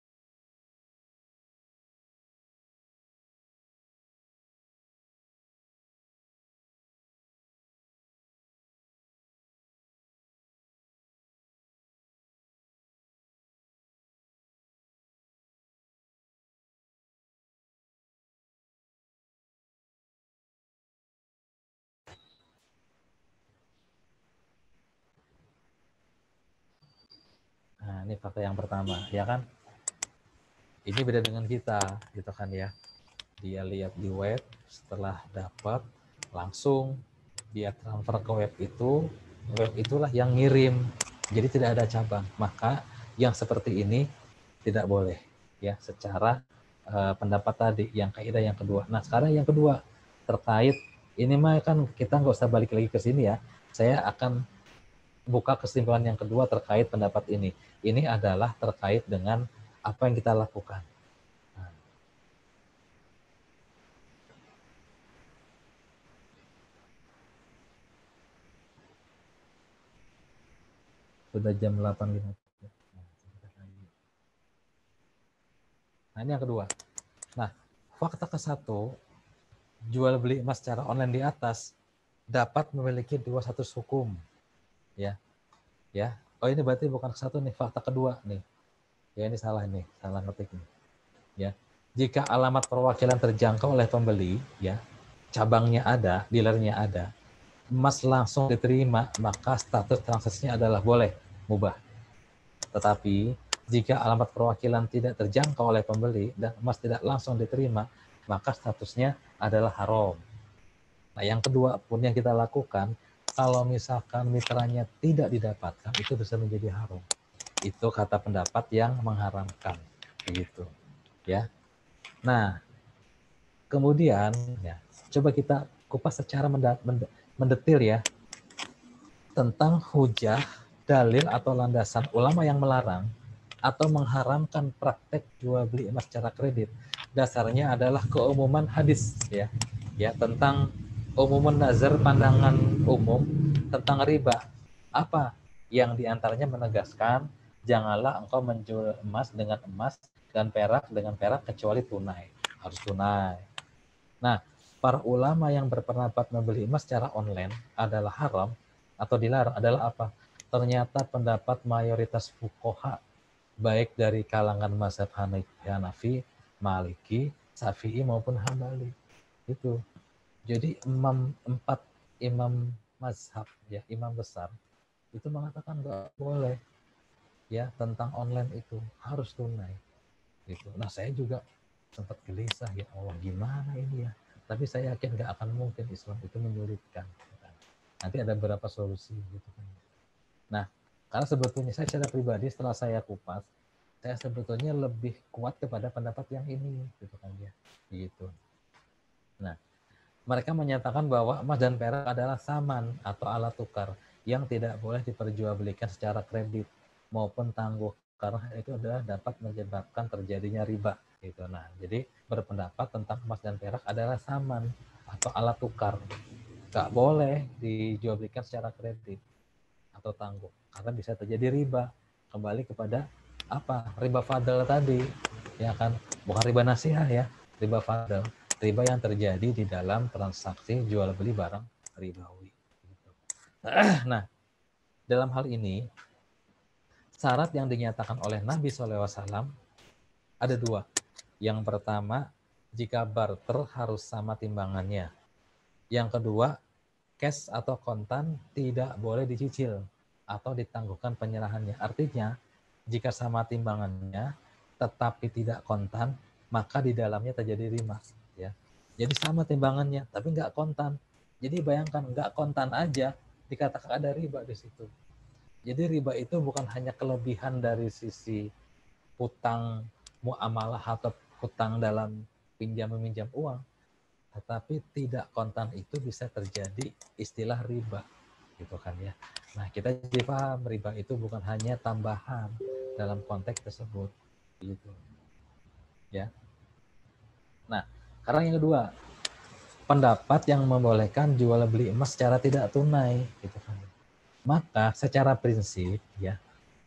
Nah, ini fakta yang pertama, ya kan? Ini beda dengan kita, gitu kan ya. Dia lihat di web, setelah dapat langsung dia transfer ke web itulah yang ngirim. Jadi tidak ada cabang. Maka yang seperti ini tidak boleh ya secara pendapat tadi yang kaidah yang kedua. Nah, sekarang yang kedua terkait ini mah kan kita nggak usah balik lagi ke sini ya. Saya akan buka kesimpulan yang kedua terkait pendapat ini. Ini adalah terkait dengan apa yang kita lakukan. Sudah jam 8.50. Nah, ini yang kedua. Nah, fakta ke-1, jual beli emas secara online di atas dapat memiliki 2 status hukum. Ya. Ya. Oh, ini berarti bukan ke-1 nih, fakta kedua nih. Ya, ini salah nih, salah ngetik nih. Ya. Jika alamat perwakilan terjangkau oleh pembeli, ya, cabangnya ada, dealernya ada, emas langsung diterima, maka status transaksinya adalah boleh, mubah. Tetapi jika alamat perwakilan tidak terjangkau oleh pembeli dan emas tidak langsung diterima, maka statusnya adalah haram. Nah, yang kedua pun yang kita lakukan, kalau misalkan mitranya tidak didapatkan, itu bisa menjadi haram. Itu kata pendapat yang mengharamkan, begitu, ya. Nah, kemudian ya, coba kita kupas secara mendetil ya tentang hujah, dalil atau landasan ulama yang melarang atau mengharamkan praktek jual beli emas secara kredit. Dasarnya adalah keumuman hadis ya. Ya, tentang umuman nazar, pandangan umum tentang riba. Apa yang diantaranya menegaskan janganlah engkau menjual emas dengan emas dan perak dengan perak kecuali tunai. Harus tunai. Nah, para ulama yang berpendapat membeli emas secara online adalah haram atau dilarang adalah apa? Ternyata pendapat mayoritas fuqaha baik dari kalangan mazhab Hanafi, Maliki, Syafi'i maupun Hambali. Itu. Jadi empat imam mazhab ya, imam besar itu mengatakan nggak boleh ya tentang online itu, harus tunai. Gitu. Nah, saya juga sempat gelisah ya Allah gimana ini ya. Tapi saya yakin nggak akan mungkin Islam itu menyulitkan. Nanti ada beberapa solusi gitu kan. Nah, karena sebetulnya saya secara pribadi setelah saya kupas, saya sebetulnya lebih kuat kepada pendapat yang ini gitu kan ya. Gitu. Nah, mereka menyatakan bahwa emas dan perak adalah saman atau alat tukar yang tidak boleh diperjualbelikan secara kredit maupun tangguh karena itu adalah dapat menyebabkan terjadinya riba gitu. Nah, jadi berpendapat tentang emas dan perak adalah saman atau alat tukar, nggak boleh dijualbelikan secara kredit atau tangguh karena bisa terjadi riba. Kembali kepada apa? Riba fadl tadi, ya kan? Bukan riba nasiah ya, riba fadl. Riba yang terjadi di dalam transaksi jual beli barang ribawi. Nah, dalam hal ini syarat yang dinyatakan oleh Nabi SAW ada dua. Yang pertama, jika barter harus sama timbangannya. Yang kedua, cash atau kontan tidak boleh dicicil atau ditangguhkan penyerahannya. Artinya, jika sama timbangannya tetapi tidak kontan, maka di dalamnya terjadi riba. Ya. Jadi sama timbangannya, tapi nggak kontan. Jadi bayangkan, nggak kontan aja dikatakan ada riba di situ. Jadi riba itu bukan hanya kelebihan dari sisi hutang muamalah atau hutang dalam pinjam meminjam uang, tetapi tidak kontan itu bisa terjadi istilah riba, gitu kan ya. Nah, kita jadi paham riba itu bukan hanya tambahan dalam konteks tersebut, gitu ya. Nah, sekarang yang kedua, pendapat yang membolehkan jual beli emas secara tidak tunai, gitu kan. Maka secara prinsip ya,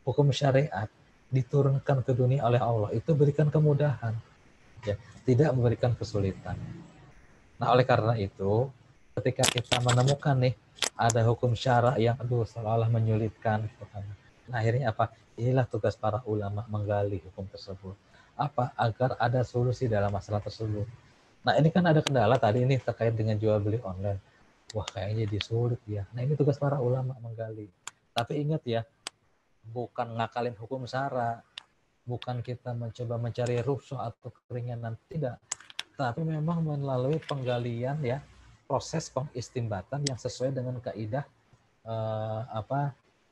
hukum syariat diturunkan ke dunia oleh Allah itu berikan kemudahan, ya, tidak memberikan kesulitan. Nah, oleh karena itu, ketika kita menemukan nih ada hukum syara yang seolah-olah menyulitkan, nah akhirnya apa? Inilah tugas para ulama menggali hukum tersebut. Apa? Agar ada solusi dalam masalah tersebut. Nah, ini kan ada kendala tadi ini terkait dengan jual beli online. Wah, kayaknya jadi sulit ya. Nah, ini tugas para ulama menggali. Tapi ingat ya, bukan ngakalin hukum syara, bukan kita mencoba mencari rukhsah atau keringanan, tidak. Tapi memang melalui penggalian ya, proses pengistimbatan yang sesuai dengan kaidah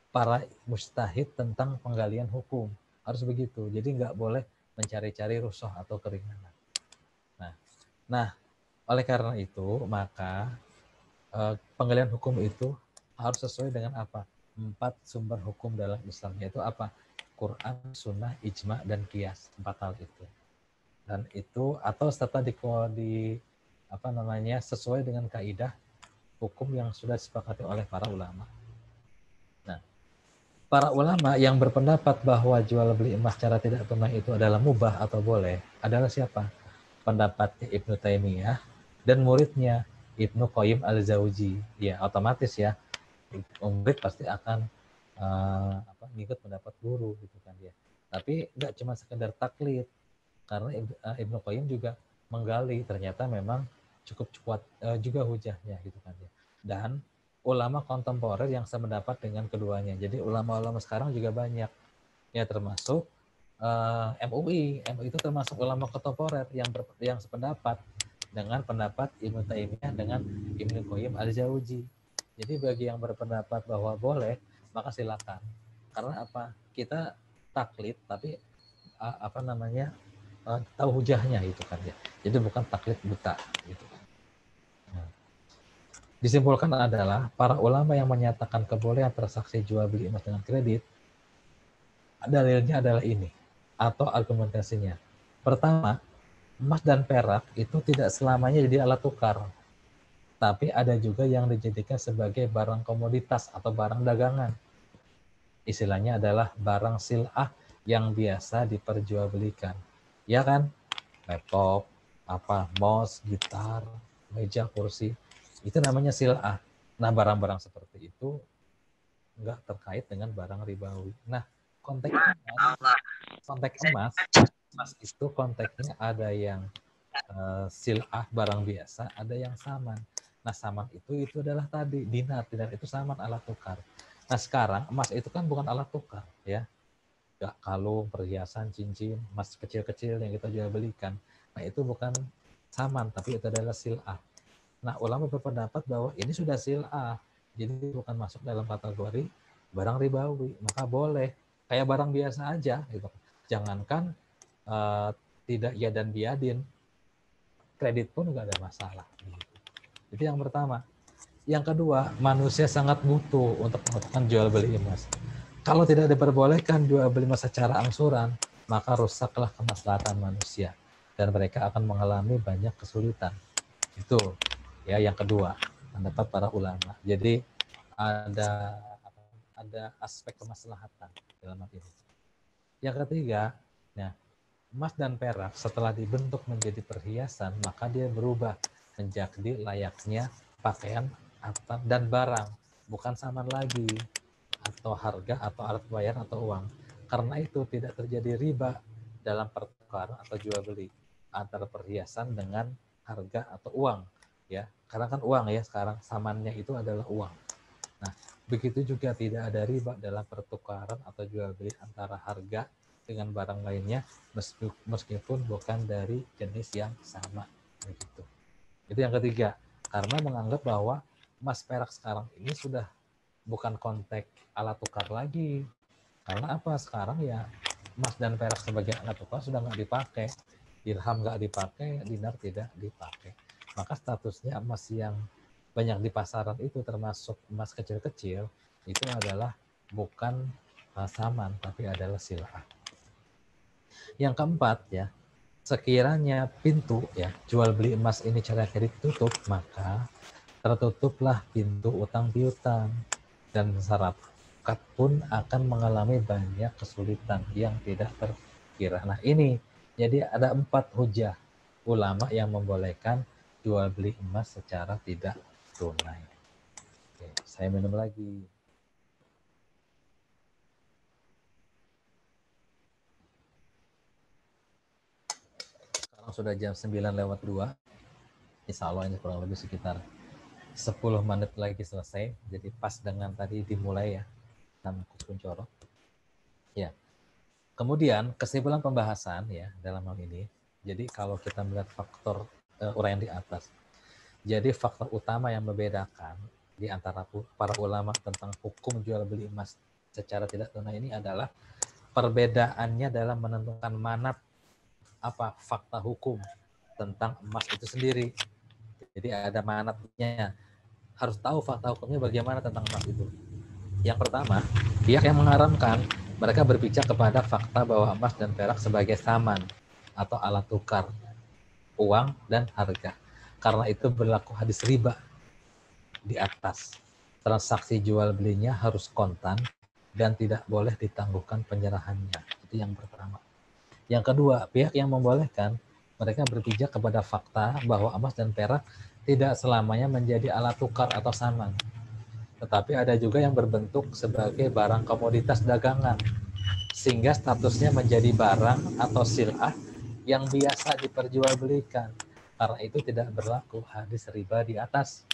para mujtahid tentang penggalian hukum. Harus begitu. Jadi nggak boleh mencari-cari rukhsah atau keringanan. Nah, oleh karena itu maka penggalian hukum itu harus sesuai dengan apa? 4 sumber hukum dalam Islam, yaitu apa? Quran, Sunnah, Ijma, dan Qiyas. 4 hal itu. Dan itu atau serta di apa namanya sesuai dengan kaidah hukum yang sudah disepakati oleh para ulama. Nah, para ulama yang berpendapat bahwa jual beli emas secara tidak tunai itu adalah mubah atau boleh adalah siapa? Pendapatnya Ibnu Taimiyah dan muridnya Ibnu Qayyim al-Jauzi. Ya, otomatis ya, murid pasti akan ngikut pendapat guru gitu kan ya. Tapi nggak cuma sekedar taklid, karena Ibnu Qayyim juga menggali ternyata memang cukup kuat juga hujahnya gitu kan ya. Dan ulama kontemporer yang sependapat dengan keduanya. Jadi ulama-ulama sekarang juga banyak ya, termasuk MUI itu termasuk ulama kontemporer yang sependapat dengan pendapat Ibnu Taimiyah dengan Ibnu Qayyim al-Jauzi. Jadi bagi yang berpendapat bahwa boleh, maka silakan. Karena apa? Kita taklid tapi apa namanya tahu hujahnya gitu kan ya. Jadi bukan taklid buta gitu. Nah, disimpulkan adalah para ulama yang menyatakan kebolehan transaksi jual beli emas dengan kredit, dalilnya adalah ini atau argumentasinya. Pertama, emas dan perak itu tidak selamanya jadi alat tukar, tapi ada juga yang dijadikan sebagai barang komoditas atau barang dagangan. Istilahnya adalah barang sil'ah yang biasa diperjualbelikan. Ya kan? Laptop, mouse, gitar, meja, kursi, itu namanya sil'ah. Nah, barang-barang seperti itu nggak terkait dengan barang ribawi. Nah, konteks emas itu konteksnya ada yang sil'ah barang biasa, ada yang saman. Nah, saman itu adalah tadi dinar itu saman alat tukar. Nah, sekarang emas itu kan bukan alat tukar ya. Gak kalung, perhiasan, cincin, emas kecil-kecil yang kita jual belikan. Nah, itu bukan saman, tapi itu adalah sil'ah. Nah, ulama berpendapat bahwa ini sudah sil'ah, jadi bukan masuk dalam kategori barang ribawi, maka boleh kayak barang biasa aja gitu. Jangankan tidak ya dan biadin, kredit pun nggak ada masalah. Itu yang pertama. Yang kedua, manusia sangat butuh untuk melakukan jual beli emas. Kalau tidak diperbolehkan jual beli emas secara angsuran, maka rusaklah kemaslahatan manusia dan mereka akan mengalami banyak kesulitan. Itu ya yang kedua, pendapat para ulama. Jadi ada aspek kemaslahatan dalam hal ini. Yang ketiga, nah, emas dan perak setelah dibentuk menjadi perhiasan, maka dia berubah menjadi layaknya pakaian dan barang, bukan saman lagi, atau harga, atau alat bayar, atau uang. Karena itu tidak terjadi riba dalam pertukaran atau jual beli antara perhiasan dengan harga atau uang, ya. Karena kan uang ya sekarang samannya itu adalah uang. Nah, begitu juga tidak ada riba dalam pertukaran atau jual beli antara harga dengan barang lainnya meskipun bukan dari jenis yang sama, begitu. Itu yang ketiga, karena menganggap bahwa emas perak sekarang ini sudah bukan konteks alat tukar lagi. Karena apa? Sekarang ya emas dan perak sebagai alat tukar sudah nggak dipakai, dirham nggak dipakai, dinar tidak dipakai. Maka statusnya emas yang banyak di pasaran itu termasuk emas kecil-kecil itu adalah bukan saman tapi adalah sil'ah. Yang keempat ya, sekiranya pintu ya jual beli emas ini cara kredit tutup, maka tertutuplah pintu utang piutang dan masyarakat pun akan mengalami banyak kesulitan yang tidak terkira. Nah ini jadi ada 4 hujah ulama yang membolehkan jual beli emas secara tidak tunai. Oke, saya minum lagi. Sekarang sudah jam 9:02. Insya Allah ini kurang lebih sekitar 10 menit lagi selesai. Jadi pas dengan tadi dimulai ya. Dan Kuncoro. Ya. Kemudian kesimpulan pembahasan ya dalam hal ini. Jadi kalau kita melihat faktor uraian di atas. Jadi faktor utama yang membedakan di antara para ulama tentang hukum jual beli emas secara tidak tunai ini adalah perbedaannya dalam menentukan manat apa fakta hukum tentang emas itu sendiri. Jadi ada manatnya. Harus tahu fakta hukumnya bagaimana tentang emas itu. Yang pertama, pihak yang mengharamkan mereka berpijak kepada fakta bahwa emas dan perak sebagai saman atau alat tukar uang dan harga. Karena itu berlaku hadis riba di atas. Transaksi jual belinya harus kontan dan tidak boleh ditangguhkan penyerahannya. Itu yang pertama. Yang kedua, pihak yang membolehkan mereka berpijak kepada fakta bahwa emas dan perak tidak selamanya menjadi alat tukar atau saman. Tetapi ada juga yang berbentuk sebagai barang komoditas dagangan, sehingga statusnya menjadi barang atau sil'ah yang biasa diperjualbelikan. Karena itu tidak berlaku hadis riba di atas.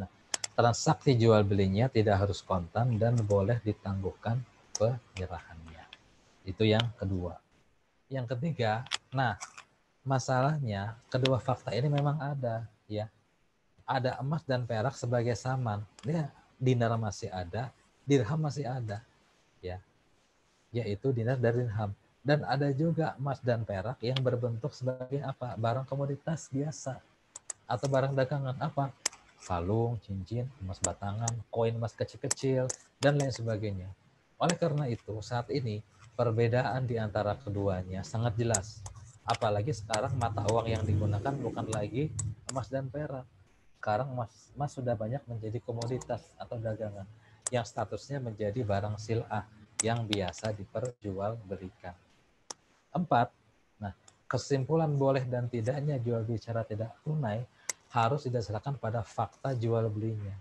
Nah, transaksi jual belinya tidak harus kontan dan boleh ditangguhkan penyerahannya. Itu yang kedua. Yang ketiga, nah masalahnya kedua fakta ini memang ada ya. Ada emas dan perak sebagai saman. Ya, dinar masih ada, dirham masih ada. Ya, yaitu dinar dan dirham. Dan ada juga emas dan perak yang berbentuk sebagai apa? Barang komoditas biasa atau barang dagangan apa? Kalung, cincin, emas batangan, koin emas kecil-kecil dan lain sebagainya. Oleh karena itu, saat ini perbedaan di antara keduanya sangat jelas. Apalagi sekarang mata uang yang digunakan bukan lagi emas dan perak. Sekarang emas sudah banyak menjadi komoditas atau dagangan yang statusnya menjadi barang sil'ah yang biasa diperjualbelikan. 4. Nah, kesimpulan boleh dan tidaknya jual beli secara tidak tunai harus didasarkan pada fakta jual belinya.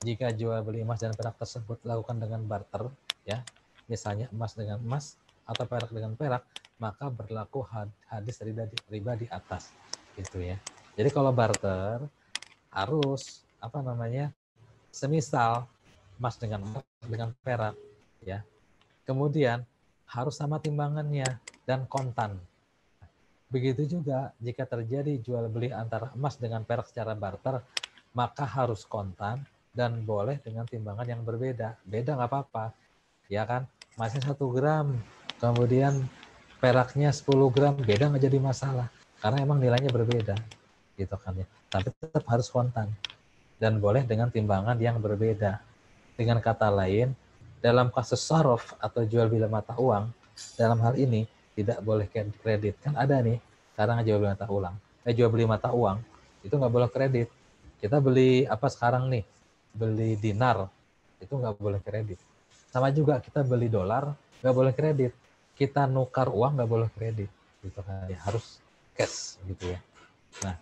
Jika jual beli emas dan perak tersebut dilakukan dengan barter, ya, misalnya emas dengan emas atau perak dengan perak, maka berlaku hadis riba di atas, gitu ya. Jadi kalau barter harus apa namanya, semisal emas dengan perak, ya. Kemudian harus sama timbangannya dan kontan. Begitu juga jika terjadi jual beli antara emas dengan perak secara barter, maka harus kontan dan boleh dengan timbangan yang berbeda. Beda nggak apa-apa, ya kan? Emasnya 1 gram, kemudian peraknya 10 gram, beda nggak jadi masalah. Karena emang nilainya berbeda, gitu kan ya. Tapi tetap harus kontan dan boleh dengan timbangan yang berbeda. Dengan kata lain, dalam kasus sarof atau jual beli mata uang, dalam hal ini tidak boleh kredit. Kan ada nih, sekarang jual beli mata uang, itu nggak boleh kredit. Kita beli apa sekarang nih, beli dinar, itu nggak boleh kredit. Sama juga kita beli dolar, nggak boleh kredit. Kita nukar uang nggak boleh kredit, gitu kan? Ya, harus cash, gitu ya. Nah,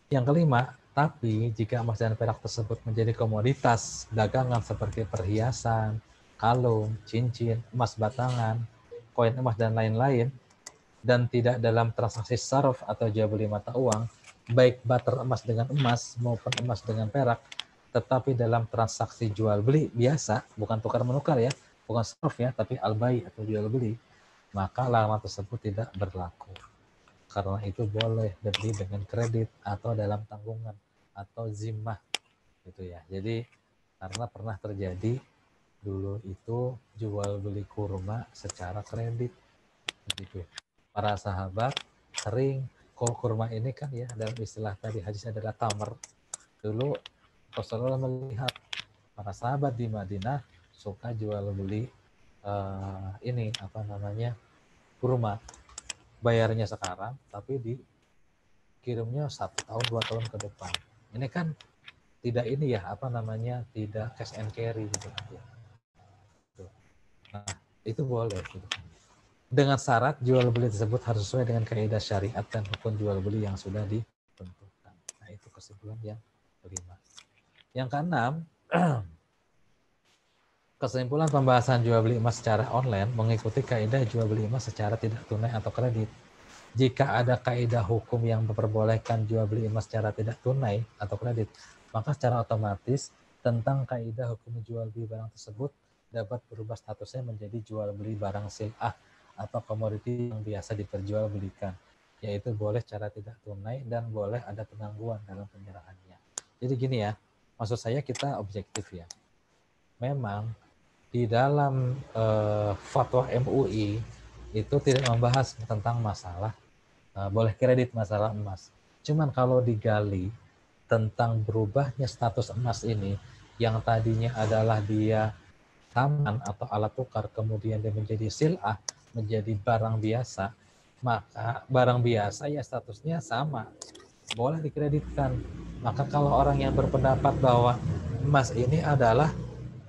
yang kelima, tapi jika emas dan perak tersebut menjadi komoditas dagangan seperti perhiasan, kalung, cincin, emas batangan, koin emas dan lain-lain, dan tidak dalam transaksi saraf atau jual beli mata uang, baik barter emas dengan emas maupun emas dengan perak, tetapi dalam transaksi jual beli biasa, bukan tukar menukar ya, bukan saraf ya, tapi al-bai atau jual beli, maka larangan tersebut tidak berlaku. Karena itu boleh dibeli dengan kredit atau dalam tanggungan atau zimmah gitu ya. Jadi karena pernah terjadi dulu itu jual beli kurma secara kredit begitu. Para sahabat sering kurma ini kan ya, dalam istilah tadi hadis adalah tamar. Dulu Rasulullah melihat para sahabat di Madinah suka jual beli ini apa namanya kurma, bayarnya sekarang tapi dikirimnya 1 tahun 2 tahun ke depan. Ini kan tidak ini ya apa namanya tidak cash and carry gitu kan ya. Nah itu boleh gitu kan. Dengan syarat jual beli tersebut harus sesuai dengan kaidah syariat dan hukum jual beli yang sudah ditentukan. Nah, itu kesimpulan yang kelima. Yang keenam, kesimpulan pembahasan jual beli emas secara online mengikuti kaidah jual beli emas secara tidak tunai atau kredit. Jika ada kaidah hukum yang memperbolehkan jual beli emas secara tidak tunai atau kredit, maka secara otomatis tentang kaidah hukum jual beli barang tersebut dapat berubah statusnya menjadi jual beli barang sil'ah atau komoditi yang biasa diperjualbelikan, yaitu boleh secara tidak tunai dan boleh ada penangguhan dalam penyerahannya. Jadi gini ya, maksud saya kita objektif ya. Memang di dalam fatwa MUI itu tidak membahas tentang masalah boleh kredit masalah emas. Cuman kalau digali tentang berubahnya status emas ini, yang tadinya adalah dia taman atau alat tukar, kemudian dia menjadi sil'ah, menjadi barang biasa, maka barang biasa ya statusnya sama, boleh dikreditkan. Maka kalau orang yang berpendapat bahwa emas ini adalah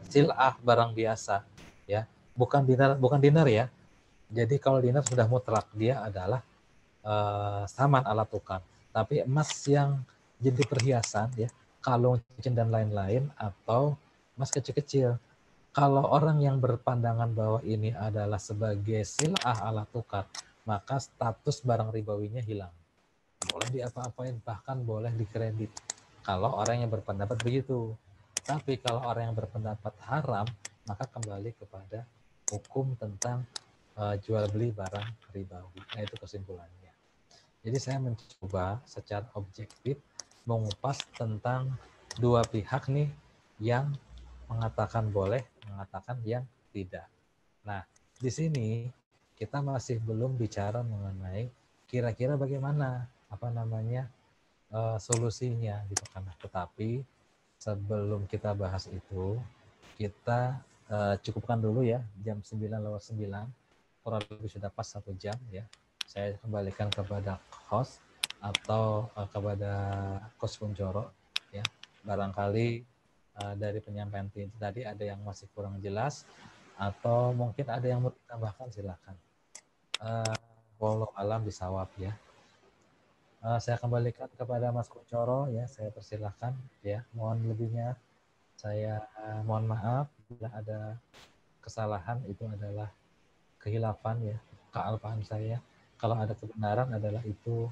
sil'ah, barang biasa, ya, bukan dinar ya. Jadi kalau dinar sudah mutlak, dia adalah saman alat tukar. Tapi emas yang jadi perhiasan ya, kalung, cincin dan lain-lain, atau emas kecil-kecil. Kalau orang yang berpandangan bahwa ini adalah sebagai sil'ah alat tukar, maka status barang ribawinya hilang. Boleh diapa-apain, bahkan boleh dikredit. Kalau orang yang berpendapat begitu. Tapi kalau orang yang berpendapat haram, maka kembali kepada hukum tentang jual beli barang ribawi. Nah, itu kesimpulannya. Jadi saya mencoba secara objektif mengupas tentang dua pihak nih yang mengatakan boleh, mengatakan yang tidak. Nah, di sini kita masih belum bicara mengenai kira-kira bagaimana apa namanya solusinya gitu kan. Tetapi sebelum kita bahas itu, kita cukupkan dulu ya jam 9:09, kurang lebih sudah pas 1 jam ya. Saya kembalikan kepada host atau kepada Coach Kunchoro ya. Barangkali dari penyampaian tadi ada yang masih kurang jelas atau mungkin ada yang mau ditambahkan, silakan. Wallahu alam bisawab ya. Saya kembalikan kepada Mas Kunchoro ya, saya persilahkan ya. Mohon lebihnya saya mohon maaf bila ada kesalahan, itu adalah kehilafan ya, kealpaan saya. Kalau ada kebenaran adalah itu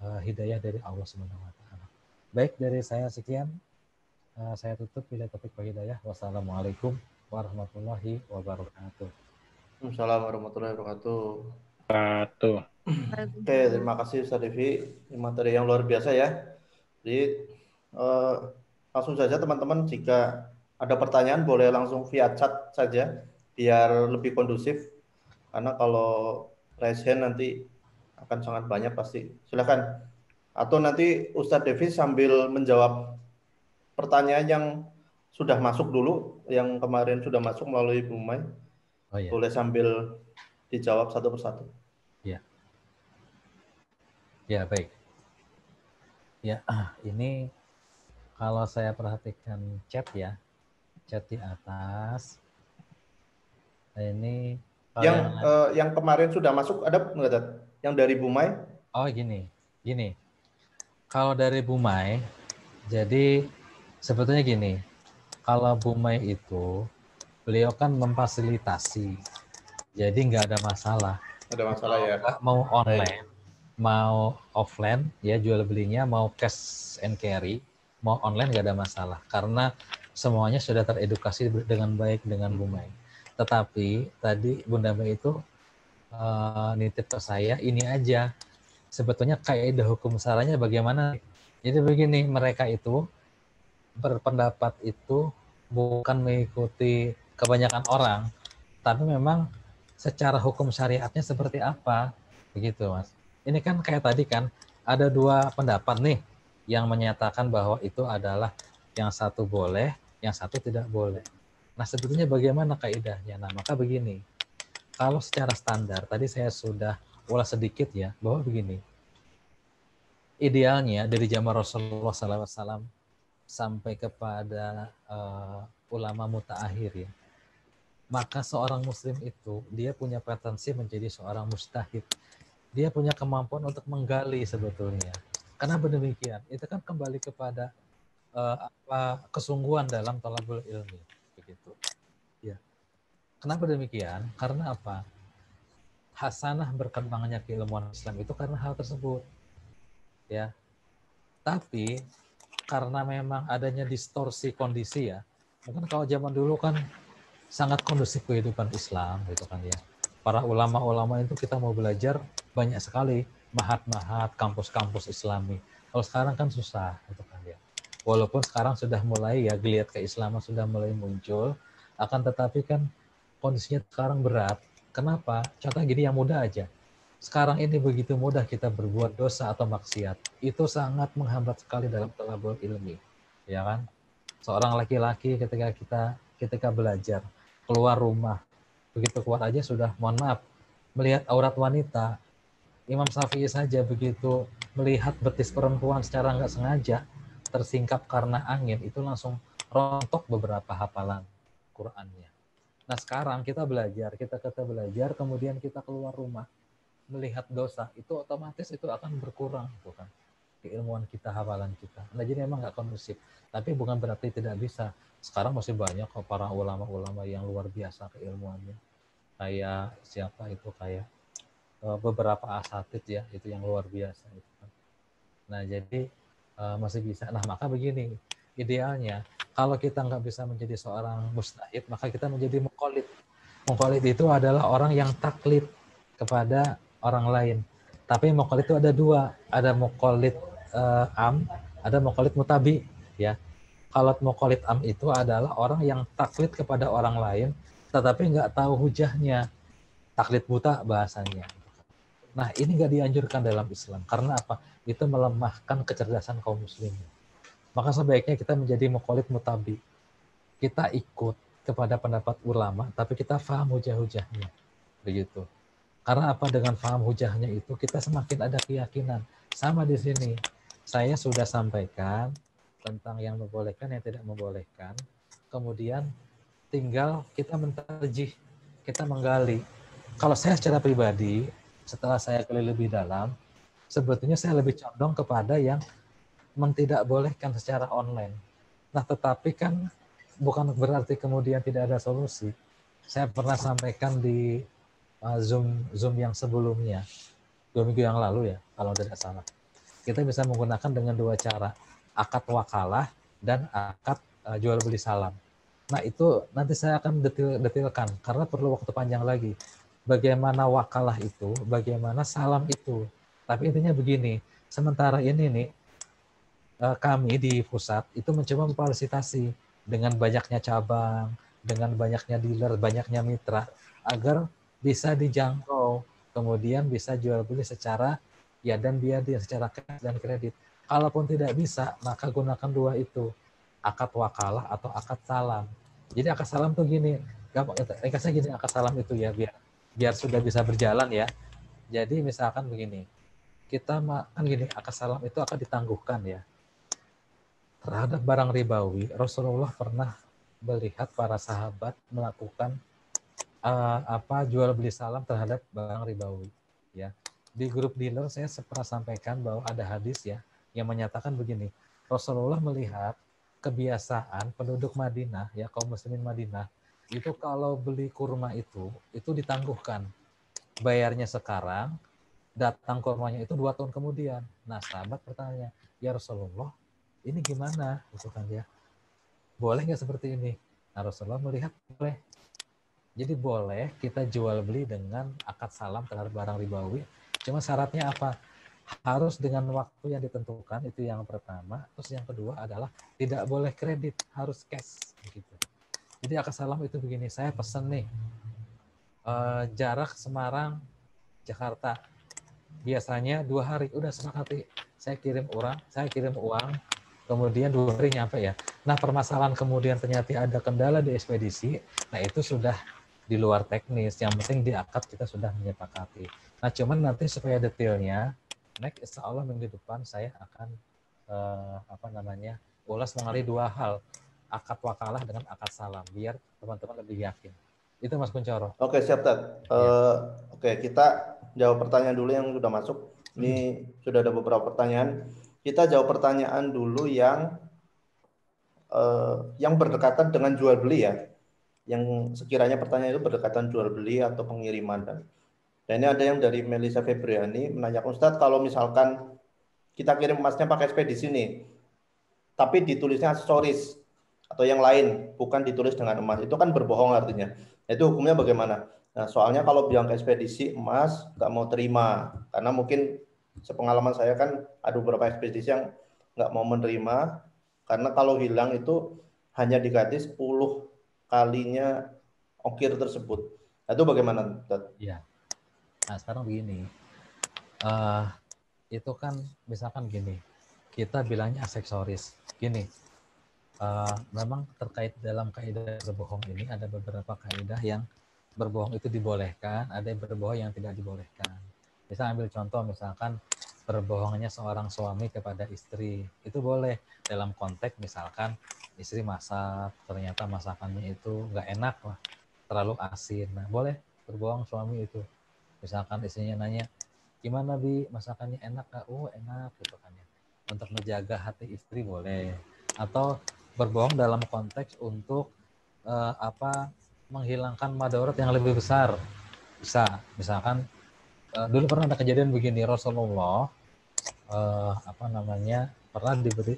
hidayah dari Allah Subhanahu wa taala. Baik, dari saya sekian. Saya tutup bila topik hidayah. Wassalamualaikum warahmatullahi wabarakatuh. Assalamualaikum warahmatullahi wabarakatuh. Satu. Oke, terima kasih Ustaz Devi. Materi yang luar biasa ya. Jadi langsung saja teman-teman, jika ada pertanyaan boleh langsung via chat saja biar lebih kondusif. Karena kalau raise hand nanti akan sangat banyak pasti. Silakan. Atau nanti Ustadz Devi sambil menjawab pertanyaan yang sudah masuk dulu, yang kemarin sudah masuk melalui Bu Mai. Oh ya. Boleh sambil dijawab satu persatu. Ya. Ya, baik. Ya, ini kalau saya perhatikan chat ya, chat di atas Nah, ini kalau Yang yang lain, yang kemarin sudah masuk ada nggak, Tat? Yang dari Bumai? oh gini. Kalau dari Bumai, jadi sebetulnya gini, kalau Bumai itu beliau kan memfasilitasi, jadi nggak ada masalah. Ada masalah ya. Mau Baik. online, mau offline, ya jual belinya, mau cash and carry, mau online nggak ada masalah, karena semuanya sudah teredukasi dengan baik dengan Bumai. Tetapi tadi Bunda Mei itu nitip ke saya ini aja, sebetulnya kaidah hukum syaranya bagaimana. Jadi begini, mereka itu berpendapat itu bukan mengikuti kebanyakan orang, tapi memang secara hukum syariatnya seperti apa, begitu Mas. Ini kan kayak tadi kan, ada dua pendapat nih yang menyatakan bahwa itu adalah yang satu boleh, yang satu tidak boleh. Nah sebetulnya bagaimana kaidahnya? Nah maka begini, kalau secara standar, tadi saya sudah ulas sedikit ya, bahwa begini, idealnya dari zaman Rasulullah SAW sampai kepada ulama mutaakhir ya, maka seorang muslim itu dia punya potensi menjadi seorang mujtahid. Dia punya kemampuan untuk menggali sebetulnya. Kenapa demikian? Itu kan kembali kepada kesungguhan dalam thalabul ilmi, begitu. Ya. Kenapa demikian? Karena apa? Hasanah berkembangnya keilmuan Islam itu karena hal tersebut. Ya. Tapi karena memang adanya distorsi kondisi ya. Mungkin kalau zaman dulu kan sangat kondusif kehidupan Islam gitu kan ya. Para ulama-ulama itu kita mau belajar banyak sekali, mahat-mahat, kampus-kampus Islami. Kalau sekarang kan susah gitu kan ya. Walaupun sekarang sudah mulai ya geliat keislaman sudah mulai muncul, akan tetapi kan kondisinya sekarang berat. Kenapa? Contoh gini yang mudah aja. Sekarang ini begitu mudah kita berbuat dosa atau maksiat. Itu sangat menghambat sekali dalam thalabul ilmi. Ya kan? Seorang laki-laki ketika belajar keluar rumah, begitu keluar aja sudah mohon maaf melihat aurat wanita. Imam Syafi'i saja begitu melihat betis perempuan secara nggak sengaja tersingkap karena angin, itu langsung rontok beberapa hafalan Qur'annya. Nah sekarang kita belajar, kemudian kita keluar rumah melihat dosa, itu otomatis itu akan berkurang, tuh kan, keilmuan kita, hafalan kita. Nah jadi memang nggak kondusif, tapi bukan berarti tidak bisa. Sekarang masih banyak kok para ulama-ulama yang luar biasa keilmuannya. Kayak siapa itu, kayak beberapa asatid ya, itu yang luar biasa itu kan. Nah jadi masih bisa. Nah maka begini, idealnya kalau kita nggak bisa menjadi seorang mustahid, maka kita menjadi muqallid. Muqallid itu adalah orang yang taklid kepada orang lain. Tapi muqallid itu ada dua, ada muqallid am, ada muqallid mutabi ya. Kalau muqallid am itu adalah orang yang taklid kepada orang lain tetapi nggak tahu hujahnya, taklid buta bahasanya. Nah ini nggak dianjurkan dalam Islam. Karena apa? Itu melemahkan kecerdasan kaum muslimin. Maka sebaiknya kita menjadi muqallid mutabi. Kita ikut kepada pendapat ulama, tapi kita paham hujah-hujahnya. Begitu. Karena apa? Dengan paham hujahnya itu kita semakin ada keyakinan. Sama di sini. Saya sudah sampaikan tentang yang membolehkan, yang tidak membolehkan. Kemudian tinggal kita mentarjih, kita menggali. Kalau saya secara pribadi, setelah saya gali lebih dalam, sebetulnya saya lebih condong kepada yang tidak bolehkan secara online. Nah, tetapi kan bukan berarti kemudian tidak ada solusi. Saya pernah sampaikan di Zoom yang sebelumnya, 2 minggu yang lalu ya, kalau tidak salah. Kita bisa menggunakan dengan dua cara, akad wakalah dan akad jual beli salam. Nah itu nanti saya akan detilkan karena perlu waktu panjang lagi. Bagaimana wakalah itu, bagaimana salam itu. Tapi intinya begini, sementara ini nih kami di pusat itu mencoba memfasilitasi dengan banyaknya cabang, dengan banyaknya dealer, banyaknya mitra, agar bisa dijangkau, kemudian bisa jual beli secara ya dan biadil, secara cash dan kredit. Kalaupun tidak bisa, maka gunakan dua itu, akad wakalah atau akad salam. Jadi akad salam tuh gini, ringkasnya gini akad salam itu ya, biar biar sudah bisa berjalan ya. Jadi misalkan begini, kita kan gini, akad salam itu akan ditangguhkan ya. Terhadap barang ribawi, Rasulullah pernah melihat para sahabat melakukan jual beli salam terhadap barang ribawi. Ya, di grup dealer saya pernah sampaikan bahwa ada hadis ya yang menyatakan begini, Rasulullah melihat kebiasaan penduduk Madinah ya kaum muslimin Madinah itu kalau beli kurma itu ditangguhkan, bayarnya sekarang, datang kurmanya itu 2 tahun kemudian. Nah sahabat bertanya, ya Rasulullah ini gimana? Gitu kan ya, boleh nggak seperti ini? Nah Rasulullah melihat boleh. Jadi boleh kita jual beli dengan akad salam terhadap barang ribawi. Cuma syaratnya apa? Harus dengan waktu yang ditentukan, itu yang pertama. Terus yang kedua adalah tidak boleh kredit, harus cash. Begitu. Jadi akad salam itu begini, saya pesen nih, jarak Semarang, Jakarta. Biasanya 2 hari, udah sepakati. Saya kirim uang, kemudian 2 hari nyampe ya. Nah permasalahan kemudian ternyata ada kendala di ekspedisi, nah itu sudah di luar teknis, yang penting di akad kita sudah menyepakati. Nah cuman nanti supaya detailnya, next insya Allah minggu depan saya akan ulas mengenai 2 hal, akad wakalah dengan akad salam, biar teman-teman lebih yakin. Itu Mas Kuncoro. Oke, siap, Tat. Ya. Oke, kita jawab pertanyaan dulu yang sudah masuk. Ini sudah ada beberapa pertanyaan. Kita jawab pertanyaan dulu yang berdekatan dengan jual beli ya. Yang sekiranya pertanyaan itu berdekatan jual beli atau pengiriman. Dan ini ada yang dari Melisa Febriani menanyakan, Ustadz, kalau misalkan kita kirim emasnya pakai ekspedisi nih, tapi ditulisnya aksesoris atau yang lain, bukan ditulis dengan emas, itu kan berbohong artinya. Itu hukumnya bagaimana? Nah, soalnya kalau bilang ke ekspedisi emas nggak mau terima, karena mungkin sepengalaman saya kan ada beberapa ekspedisi yang nggak mau menerima, karena kalau hilang itu hanya diganti 10 kalinya ongkir tersebut. Nah, itu bagaimana? Iya. Nah sekarang begini, itu kan misalkan gini, kita bilangnya aksesoris. Gini, memang terkait dalam kaidah berbohong ini ada beberapa kaidah yang berbohong itu dibolehkan, ada yang berbohong yang tidak dibolehkan. Bisa ambil contoh misalkan berbohongnya seorang suami kepada istri, itu boleh dalam konteks misalkan istri masak, ternyata masakannya itu nggak enak lah, terlalu asin. Nah boleh berbohong suami itu. Misalkan istrinya nanya, gimana Bi, masakannya enak gak? Oh enak gitu kan ya. Untuk menjaga hati istri boleh. Atau berbohong dalam konteks untuk menghilangkan madarat yang lebih besar. Bisa, misalkan dulu pernah ada kejadian begini, Rasulullah pernah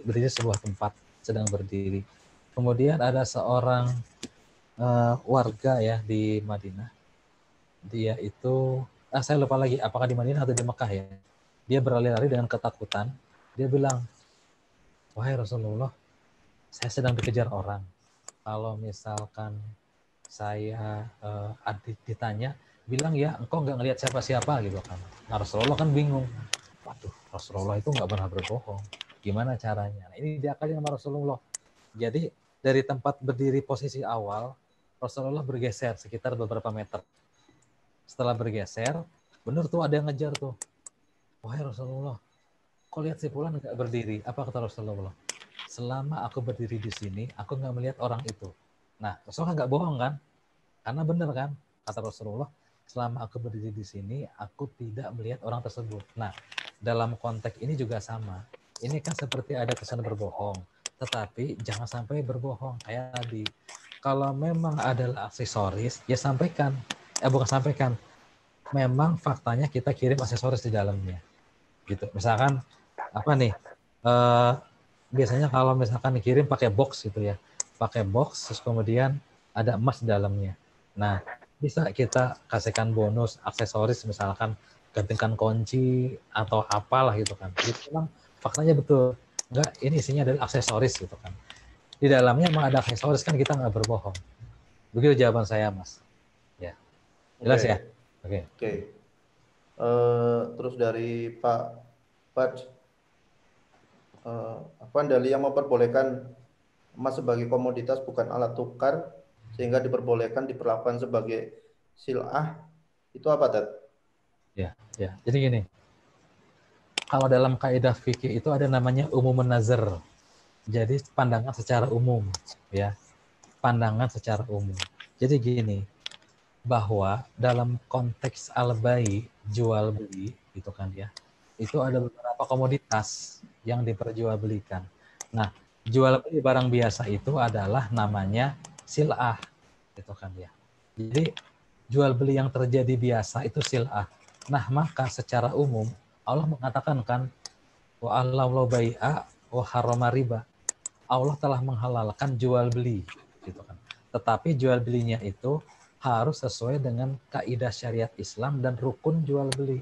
berdiri sebuah tempat sedang berdiri. Kemudian ada seorang warga ya di Madinah. Dia itu saya lupa lagi apakah di Madinah atau di Mekah ya. Dia berlari-lari dengan ketakutan. Dia bilang, wahai Rasulullah, saya sedang dikejar orang. Kalau misalkan saya ditanya, bilang ya engkau nggak ngelihat siapa-siapa gitu kan. Nah Rasulullah kan bingung. Waduh, Rasulullah itu nggak pernah berbohong. Gimana caranya? Nah, ini diakalin sama Rasulullah. Jadi dari tempat berdiri posisi awal, Rasulullah bergeser sekitar beberapa meter. Setelah bergeser, benar tuh ada yang ngejar tuh. Wahai Rasulullah, kok lihat si Fulan nggak berdiri? Apa kata Rasulullah? Selama aku berdiri di sini, aku nggak melihat orang itu. Nah, Rasulullah nggak bohong kan? Karena benar kan? Kata Rasulullah, selama aku berdiri di sini, aku tidak melihat orang tersebut. Nah, dalam konteks ini juga sama. Ini kan seperti ada kesan berbohong. Tetapi jangan sampai berbohong. Kayak tadi, kalau memang adalah aksesoris, ya sampaikan. Bukan sampaikan. Memang faktanya kita kirim aksesoris di dalamnya. Gitu. Misalkan, apa nih, biasanya kalau misalkan dikirim pakai box gitu ya. Pakai box, terus kemudian ada emas di dalamnya. Nah, bisa kita kasihkan bonus aksesoris misalkan gantikan kunci atau apalah gitu kan. Jadi memang faktanya betul. Enggak, ini isinya adalah aksesoris gitu kan. Di dalamnya memang ada aksesoris kan kita nggak berbohong. Begitu jawaban saya, Mas. Ya. Jelas ya? Oke. Terus dari Pak Bad, apa dalil yang memperbolehkan emas sebagai komoditas bukan alat tukar sehingga diperlakukan sebagai sil'ah, itu apa, Tat? Ya. Jadi gini, kalau dalam kaidah fikih itu ada namanya umumun nazar. Jadi pandangan secara umum, ya. Pandangan secara umum. Jadi gini, bahwa dalam konteks al-bai, jual beli gitu kan ya, itu ada beberapa komoditas yang diperjualbelikan. Nah, jual beli barang biasa itu adalah namanya sil'ah gitu kan ya. Jadi jual beli yang terjadi biasa itu sil'ah. Nah, maka secara umum Allah mengatakan kan wa allahu bai'a wa harrama riba. Allah telah menghalalkan jual beli gitu kan. Tetapi jual belinya itu harus sesuai dengan kaidah syariat Islam dan rukun jual beli.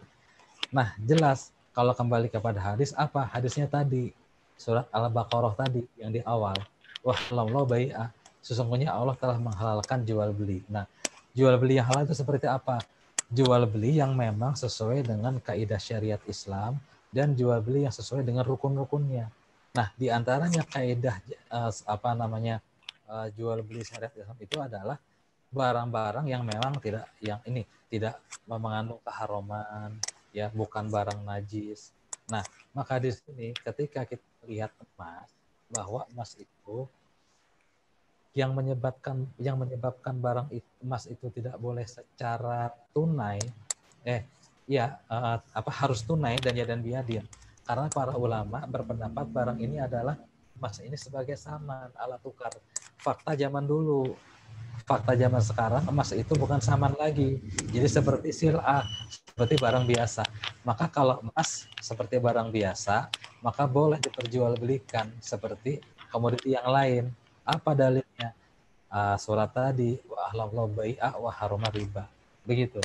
Nah, jelas kalau kembali kepada hadis apa? Hadisnya tadi surat Al-Baqarah tadi yang di awal. Wah, Allah bai'a. Sesungguhnya Allah telah menghalalkan jual beli. Nah, jual beli yang halal itu seperti apa? Jual beli yang memang sesuai dengan kaidah syariat Islam dan jual beli yang sesuai dengan rukun-rukunnya. Nah, di antaranya kaidah jual beli syariat Islam itu adalah barang-barang yang memang tidak mengandung keharuman, ya, bukan barang najis. Nah, maka di sini ketika kita lihat emas, bahwa emas itu yang menyebabkan barang emas itu tidak boleh secara tunai, harus tunai dan yadan biadin. Karena para ulama berpendapat barang ini adalah emas ini sebagai saman, alat tukar. Fakta zaman dulu, fakta zaman sekarang emas itu bukan saman lagi. Jadi seperti sil'ah, seperti barang biasa. Maka kalau emas seperti barang biasa, maka boleh diperjualbelikan seperti komoditi yang lain. Apa dalilnya? Surat tadi wa ahlallahu bai'a wa harama riba. Begitu.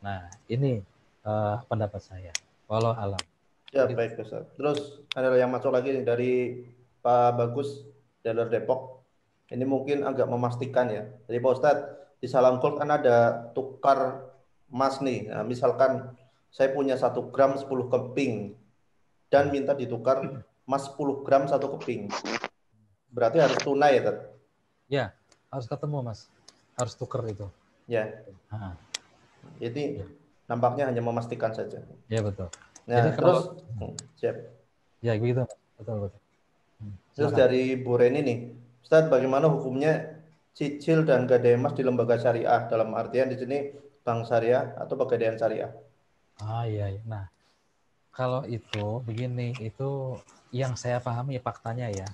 Nah, ini pendapat saya. Walau alam. Ya, baik Ustaz. Terus ada yang masuk lagi nih dari Pak Bagus dari Depok. Ini mungkin agak memastikan ya. Jadi Pak Ustadz, di Salam Gold kan ada tukar emas nih. Nah, misalkan saya punya 1 gram 10 keping dan minta ditukar emas 10 gram 1 keping. Berarti harus tunai ya, Tat? Ya, harus ketemu Mas. Harus tuker itu. Ya. Ha. Jadi Ya. nampaknya hanya memastikan saja. Ya, betul. Nah, Jadi terus siap. Ya, begitu. Betul. Terus Silakan. dari Bu Reni nih, Ustadz, bagaimana hukumnya cicil dan gadai emas di lembaga syariah, dalam artian di sini bank syariah atau pegadaian syariah? Iya. Nah, kalau itu begini, itu yang saya pahami faktanya ya.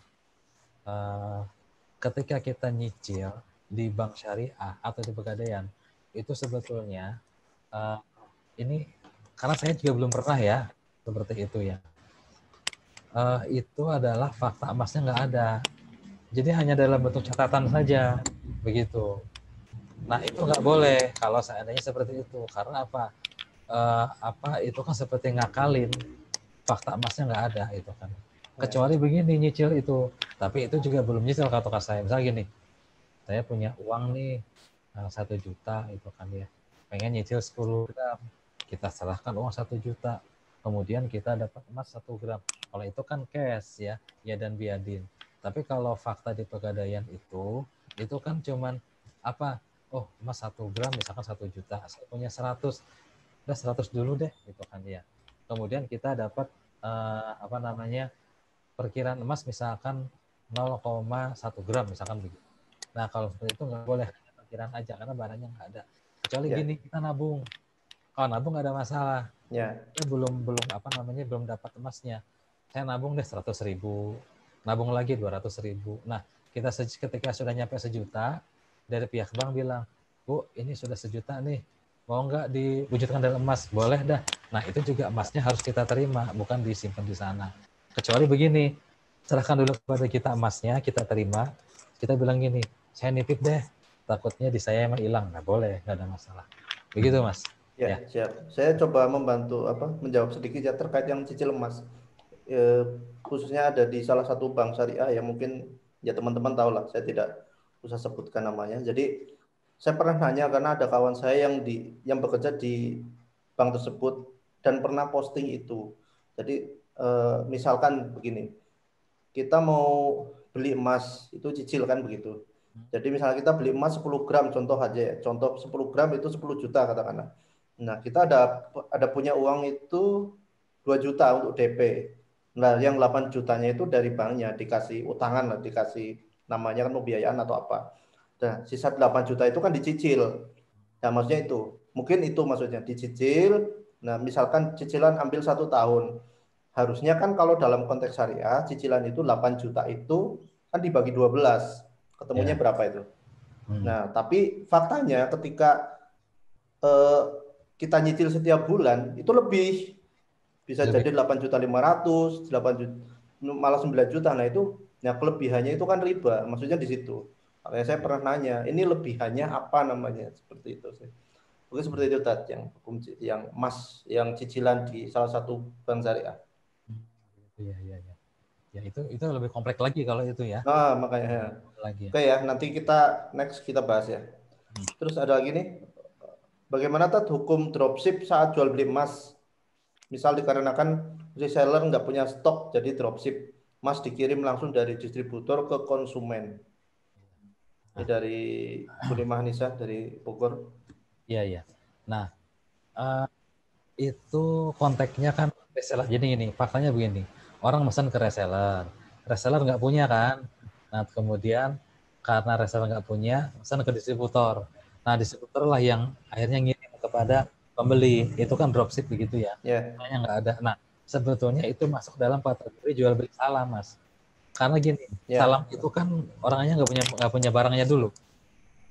Ketika kita nyicil di bank syariah atau di pegadaian, itu sebetulnya ini karena saya juga belum pernah ya seperti itu ya. Itu adalah fakta emasnya nggak ada. Jadi hanya dalam bentuk catatan saja, begitu. Nah, itu nggak boleh kalau seandainya seperti itu. Karena apa? Itu kan seperti ngakalin, fakta emasnya nggak ada itu kan. Kecuali begini nyicil itu, tapi itu juga belum nyicil kata saya. Misalnya gini, saya punya uang nih 1 juta itu kan ya, pengen nyicil 10 gram, kita serahkan uang 1 juta, kemudian kita dapat emas 1 gram. Kalau itu kan cash ya dan biadin. Tapi kalau fakta di pegadaian itu kan cuman emas 1 gram misalkan 1 juta, saya punya 100, udah 100 dulu deh gitu kan ya. Kemudian kita dapat perkiraan emas misalkan 0,1 gram misalkan begitu. Nah, kalau seperti itu nggak boleh perkiraan aja karena barangnya nggak ada. Kecuali gini, kita nabung. Kalau nabung nggak ada masalah. Saya belum dapat emasnya. Saya nabung deh 100.000, nabung lagi 200.000. Nah, ketika sudah nyampe 1 juta, dari pihak bank bilang, Bu, ini sudah 1 juta nih, mau nggak diwujudkan dalam emas? Boleh dah. Nah, itu juga emasnya harus kita terima, bukan disimpan di sana. Kecuali begini, serahkan dulu kepada kita emasnya, kita terima, kita bilang gini, saya nitip deh, takutnya di saya emang hilang. Nggak boleh, nggak ada masalah. Begitu Mas. Ya, siap. Saya coba membantu menjawab sedikit ya terkait yang cicil emas. Khususnya ada di salah satu bank syariah ya, mungkin ya teman-teman tahu lah, saya tidak usah sebutkan namanya. Jadi saya pernah nanya karena ada kawan saya yang bekerja di bank tersebut dan pernah posting itu. Jadi misalkan begini, kita mau beli emas itu cicil kan begitu. Jadi misalnya kita beli emas 10 gram contoh aja ya. Contoh 10 gram itu 10 juta katakanlah. Nah, kita ada punya uang itu 2 juta untuk DP. Nah, yang 8 jutanya itu dari banknya dikasih utangan lah, dikasih namanya kan pembiayaan atau apa. Nah, sisa 8 juta itu kan dicicil. Nah, maksudnya itu. Mungkin itu maksudnya dicicil. Nah, misalkan cicilan ambil 1 tahun. Harusnya kan kalau dalam konteks syariah, cicilan itu 8 juta itu kan dibagi 12. Ketemunya Ya. berapa itu? Hmm. Nah, tapi faktanya ketika eh, kita nyicil setiap bulan, itu lebih. Bisa Lebih. jadi 8.500.000, 8 juta, malah 9 juta. Nah, itu ya kelebihannya itu kan riba. Maksudnya di situ. Makanya saya pernah nanya, ini lebihannya apa namanya? Seperti itu sih. Mungkin seperti itu Tat, yang hukum yang emas yang cicilan di salah satu bank syariah. Iya, iya, iya. Ya itu lebih kompleks lagi kalau itu ya. Nah, makanya ya. Lagi ya. Oke ya, nanti kita next kita bahas ya. Terus ada lagi nih, bagaimana Tat hukum dropship saat jual beli emas? Misal dikarenakan reseller nggak punya stok, jadi dropship. Emas dikirim langsung dari distributor ke konsumen. Ini Nah, dari Bulimah Nisa dari Bogor. iya, iya. Nah, eh, itu konteksnya kan reseller. Jadi ini faktanya begini, orang pesan ke reseller, reseller nggak punya kan. Nah kemudian karena reseller nggak punya, pesan ke distributor. Nah distributor lah yang akhirnya ngirim kepada pembeli. Itu kan dropship begitu ya. Ya, Hanya nggak ada. Nah sebetulnya itu masuk dalam kategori jual beli salam, Mas. Karena gini, salam ya. itu kan orangnya nggak punya barangnya dulu.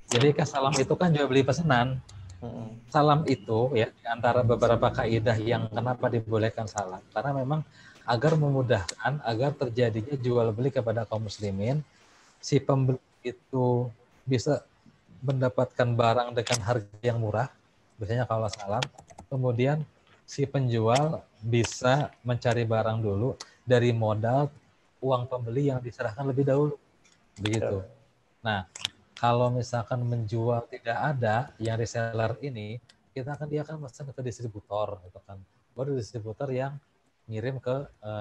Jadi kan salam itu kan jual beli pesanan. Mm-mm. Salam itu ya di antara beberapa kaidah yang kenapa dibolehkan salam karena memang agar memudahkan agar terjadinya jual beli kepada kaum muslimin, si pembeli itu bisa mendapatkan barang dengan harga yang murah, biasanya kalau salam, kemudian si penjual bisa mencari barang dulu dari modal uang pembeli yang diserahkan lebih dahulu, begitu. Ya. Nah, kalau misalkan menjual tidak ada yang reseller ini, dia akan pesan ke distributor, gitu kan. Baru distributor yang ngirim ke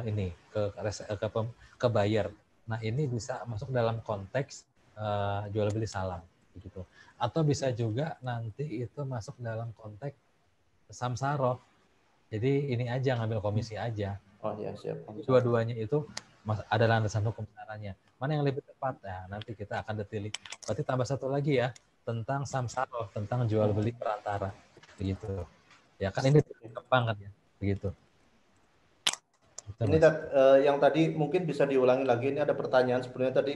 ini ke buyer. Nah, ini bisa masuk dalam konteks jual beli salam, gitu. Atau bisa juga nanti itu masuk dalam konteks samsaro. Jadi ini aja ngambil komisi aja. Oh ya, siap. Jadi dua-duanya itu ada landasan hukum caranya. Mana yang lebih tepat? Nah, nanti kita akan detaili. Berarti tambah satu lagi ya, tentang samsaro, tentang jual beli perantara. Begitu. Ya kan ini berkembang kan ya. Begitu. Itu, Ini Mas. yang tadi mungkin bisa diulangi lagi. Ini ada pertanyaan sebenarnya tadi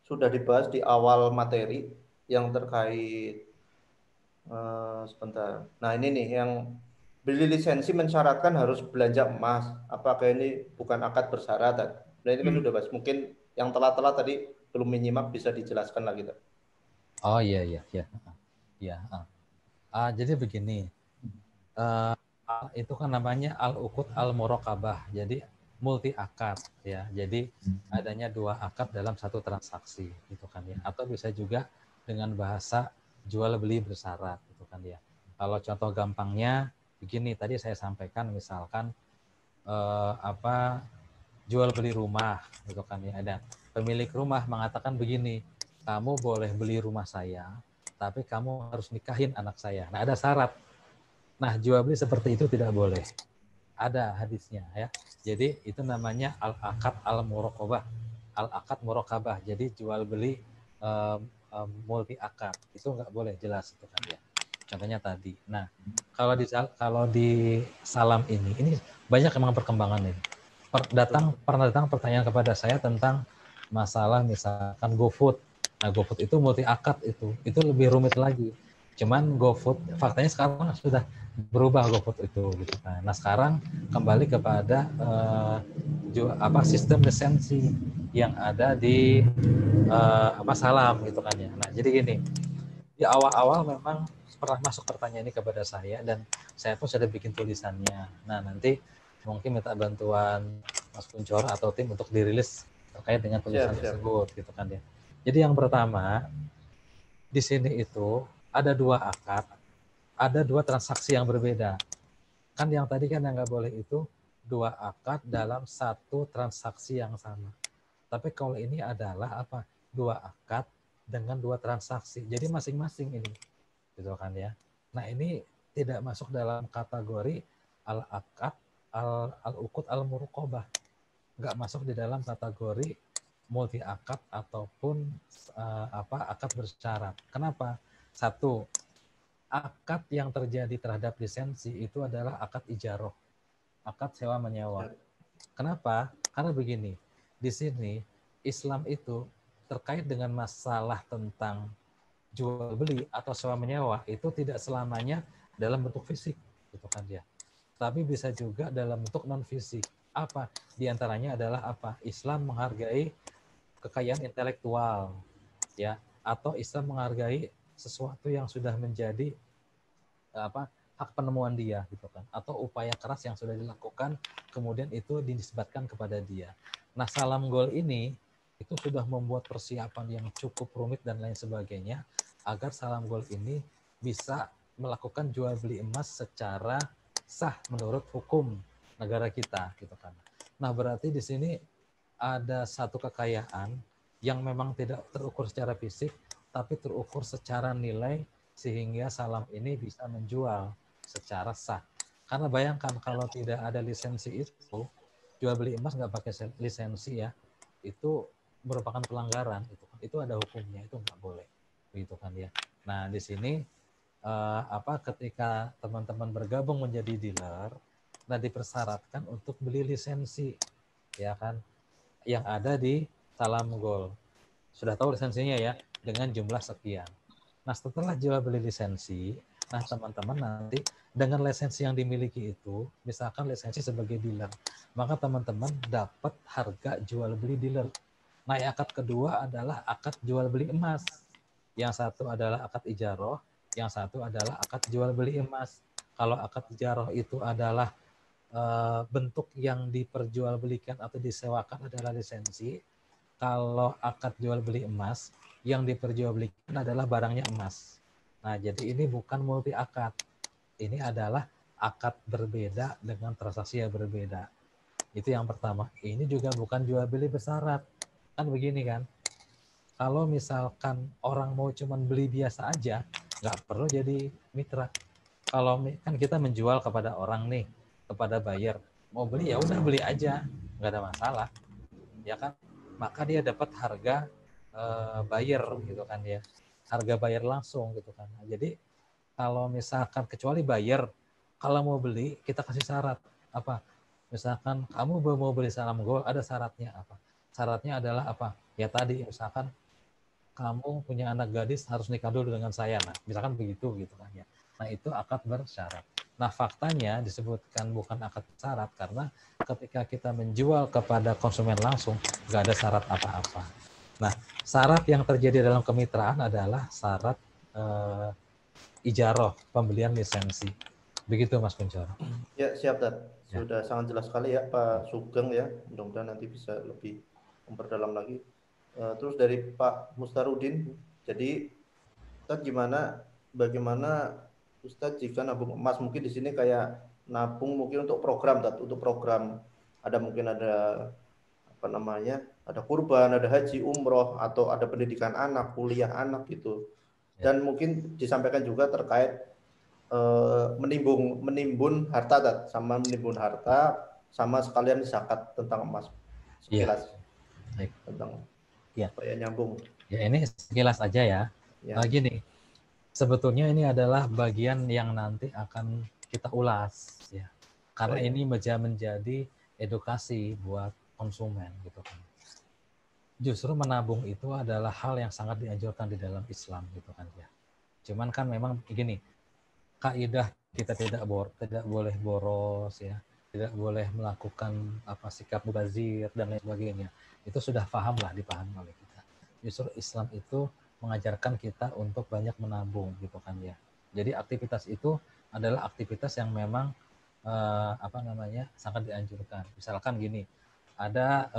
sudah dibahas di awal materi yang terkait sebentar. Nah, ini nih yang beli lisensi mensyaratkan harus belanja emas. Apakah ini bukan akad bersyarat? Nah, ini kan sudah bahas. Mungkin yang telat-telat tadi belum menyimak bisa dijelaskan lagi. Oh iya iya iya. Ya, jadi begini. Uh, itu kan namanya al-uqud al-muraqabah. Jadi multi akad ya. Jadi adanya dua akad dalam satu transaksi gitu kan ya. Atau bisa juga dengan bahasa jual beli bersyarat gitu kan ya. Kalau contoh gampangnya begini tadi saya sampaikan misalkan jual beli rumah gitu kan ya. Ada pemilik rumah mengatakan begini, kamu boleh beli rumah saya, tapi kamu harus nikahin anak saya. Nah, ada syarat. Nah, jual beli seperti itu tidak boleh. Ada hadisnya ya. Jadi itu namanya al-akad al-muraqabah. Al-akad muraqabah. Jadi jual beli multi akad. Itu nggak boleh, jelas itu kan ya. Contohnya tadi. Nah, kalau di salam ini banyak emang perkembangan ini. Pernah datang pertanyaan kepada saya tentang masalah misalkan GoFood. Nah, GoFood itu multi akad itu lebih rumit lagi. Cuman GoFood faktanya sekarang sudah berubah GoFood itu gitu kan. Nah, sekarang kembali kepada sistem lisensi yang ada di salam gitu kan ya. Nah, jadi gini, di awal-awal memang pernah masuk pertanyaan ini kepada saya dan saya pun sudah bikin tulisannya. Nah, nanti mungkin minta bantuan Mas Kuncoro atau tim untuk dirilis terkait dengan tulisan Siap, siap. tersebut gitu kan ya. Jadi yang pertama di sini itu ada dua akad, ada dua transaksi yang berbeda. Kan yang tadi kan yang nggak boleh itu dua akad dalam satu transaksi yang sama. Tapi kalau ini adalah apa? Dua akad dengan dua transaksi. Jadi masing-masing ini, gitu kan ya. Nah ini tidak masuk dalam kategori al-akad, al-ukut, al-murukobah. Nggak masuk di dalam kategori multi akad ataupun akad bersyarat. Kenapa? Satu, akad yang terjadi terhadap lisensi itu adalah akad ijaroh, akad sewa menyewa. Kenapa? Karena begini, di sini Islam itu terkait dengan masalah tentang jual beli atau sewa menyewa itu tidak selamanya dalam bentuk fisik, gitu kan ya. Tapi bisa juga dalam bentuk non fisik. Apa? Di antaranya adalah apa? Islam menghargai kekayaan intelektual, ya, atau Islam menghargai sesuatu yang sudah menjadi apa, hak penemuan dia, gitu kan, atau upaya keras yang sudah dilakukan kemudian itu dinisbatkan kepada dia. Nah, salam gol ini itu sudah membuat persiapan yang cukup rumit dan lain sebagainya agar salam gol ini bisa melakukan jual beli emas secara sah menurut hukum negara kita, gitu kan. Nah, berarti di sini ada satu kekayaan yang memang tidak terukur secara fisik tapi terukur secara nilai sehingga salam ini bisa menjual secara sah. Karena bayangkan kalau tidak ada lisensi itu, jual beli emas nggak pakai lisensi ya, itu merupakan pelanggaran. Itu ada hukumnya, itu nggak boleh, gitu kan ya. Nah di sini ketika teman-teman bergabung menjadi dealer, nah dipersyaratkan untuk beli lisensi, ya kan, yang ada di Salam Gol. Sudah tahu lisensinya ya, dengan jumlah sekian. Nah, setelah jual beli lisensi, nah teman-teman nanti dengan lisensi yang dimiliki itu, misalkan lisensi sebagai dealer, maka teman-teman dapat harga jual beli dealer. Nah, akad kedua adalah akad jual beli emas. Yang satu adalah akad ijaroh, yang satu adalah akad jual beli emas. Kalau akad ijaroh itu adalah bentuk yang diperjualbelikan atau disewakan adalah lisensi. Kalau akad jual beli emas, yang diperjualbelikan adalah barangnya emas. Nah, jadi ini bukan multi akad. Ini adalah akad berbeda dengan transaksi yang berbeda. Itu yang pertama. Ini juga bukan jual beli bersyarat. Kan begini kan, kalau misalkan orang mau cuman beli biasa aja, nggak perlu jadi mitra. Kalau kan kita menjual kepada orang nih, kepada buyer, mau beli ya udah beli aja, nggak ada masalah, ya kan? Maka dia dapat harga buyer, gitu kan ya, harga buyer langsung, gitu kan. Nah, jadi kalau misalkan kecuali buyer, kalau mau beli kita kasih syarat apa? Misalkan kamu mau beli Salam Gol, ada syaratnya apa? Syaratnya adalah apa? Ya tadi, misalkan kamu punya anak gadis harus nikah dulu dengan saya, nah misalkan begitu, gitu kan ya. Nah itu akad bersyarat. Nah faktanya disebutkan bukan akad syarat karena ketika kita menjual kepada konsumen langsung nggak ada syarat apa-apa. Nah syarat yang terjadi dalam kemitraan adalah syarat ijaroh, pembelian lisensi. Begitu Mas Kuncoro. Ya, siap, Dad. Ya. Sudah sangat jelas sekali ya, Pak Sugeng ya. Mudah-mudahan nanti bisa lebih memperdalam lagi. Terus dari Pak Mustarudin, jadi Ustadz bagaimana Ustadz jika nabung emas, mungkin di sini kayak nabung mungkin untuk program, Dad, untuk program mungkin ada apa namanya, ada kurban, ada haji, umroh, atau ada pendidikan anak, kuliah anak gitu. Ya. Dan mungkin disampaikan juga terkait menimbun harta, sama menimbun harta sama sekalian zakat tentang emas, Iya. sekilas Baik. tentang Ya. supaya nyambung Ya ini sekilas aja ya. ya. Gini, sebetulnya ini adalah bagian yang nanti akan kita ulas ya. Karena Baik. ini menjadi edukasi buat konsumen, gitu kan. Justru menabung itu adalah hal yang sangat dianjurkan di dalam Islam, gitu kan ya. Cuman kan memang begini, kaidah kita tidak boleh boros ya, tidak boleh melakukan sikap mubazir dan lain sebagainya. Itu sudah dipahami oleh kita. Justru Islam itu mengajarkan kita untuk banyak menabung, gitu kan ya. Jadi aktivitas itu adalah aktivitas yang memang sangat dianjurkan. Misalkan gini, ada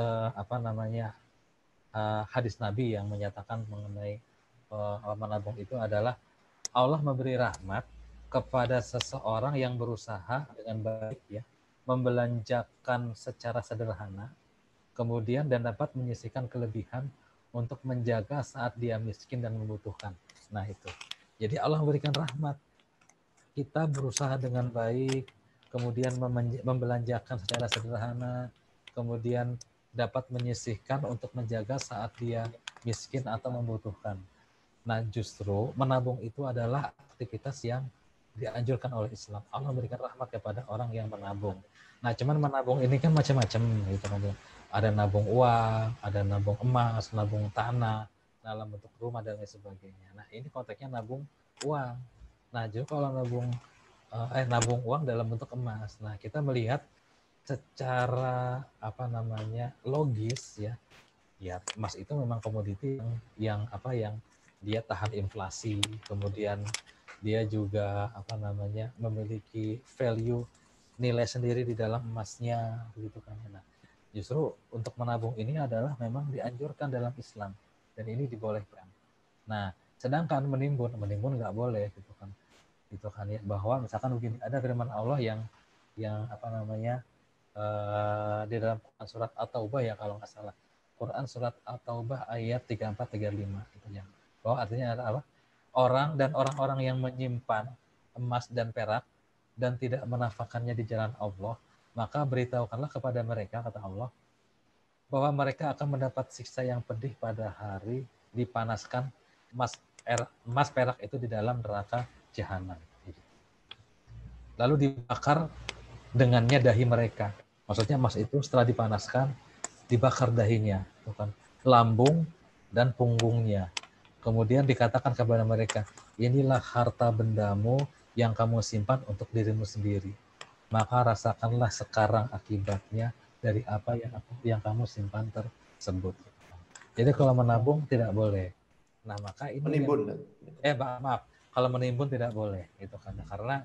hadis Nabi yang menyatakan mengenai menabung itu adalah Allah memberi rahmat kepada seseorang yang berusaha dengan baik ya, membelanjakan secara sederhana, kemudian dan dapat menyisihkan kelebihan untuk menjaga saat dia miskin dan membutuhkan. Nah itu. Jadi Allah memberikan rahmat. Kita berusaha dengan baik, kemudian membelanjakan secara sederhana, kemudian dapat menyisihkan untuk menjaga saat dia miskin atau membutuhkan. Nah, justru menabung itu adalah aktivitas yang dianjurkan oleh Islam. Allah memberikan rahmat kepada orang yang menabung. Nah, cuman menabung ini kan macam-macam gitu kan. Ada nabung uang, ada nabung emas, nabung tanah, dalam bentuk rumah dan lain sebagainya. Nah, ini konteksnya nabung uang. Nah, jadi kalau nabung uang dalam bentuk emas. Nah, kita melihat secara logis ya, emas itu memang komoditi yang dia tahan inflasi, kemudian dia juga memiliki value nilai sendiri di dalam emasnya begitu kan. Nah, justru untuk menabung ini adalah memang dianjurkan dalam Islam dan ini dibolehkan. Nah, sedangkan menimbun nggak boleh gitu kan ya, bahwa misalkan begini, ada firman Allah yang di dalam Quran surat At-Taubah ya kalau nggak salah, Quran surat At-Taubah ayat 34-35 gitu ya, bahwa artinya adalah orang dan orang-orang yang menyimpan emas dan perak dan tidak menafkahkannya di jalan Allah, maka beritahukanlah kepada mereka, kata Allah, bahwa mereka akan mendapat siksa yang pedih pada hari dipanaskan emas perak itu di dalam neraka jahanam. Lalu dibakar dengannya dahi mereka. Maksudnya emas itu setelah dipanaskan, dibakar dahinya, bukan lambung dan punggungnya. Kemudian dikatakan kepada mereka, inilah harta bendamu yang kamu simpan untuk dirimu sendiri. Maka rasakanlah sekarang akibatnya dari apa yang kamu simpan tersebut. Jadi kalau menabung tidak boleh. Nah, maka ini Menimbun. maaf, kalau menimbun tidak boleh gitu kan. Karena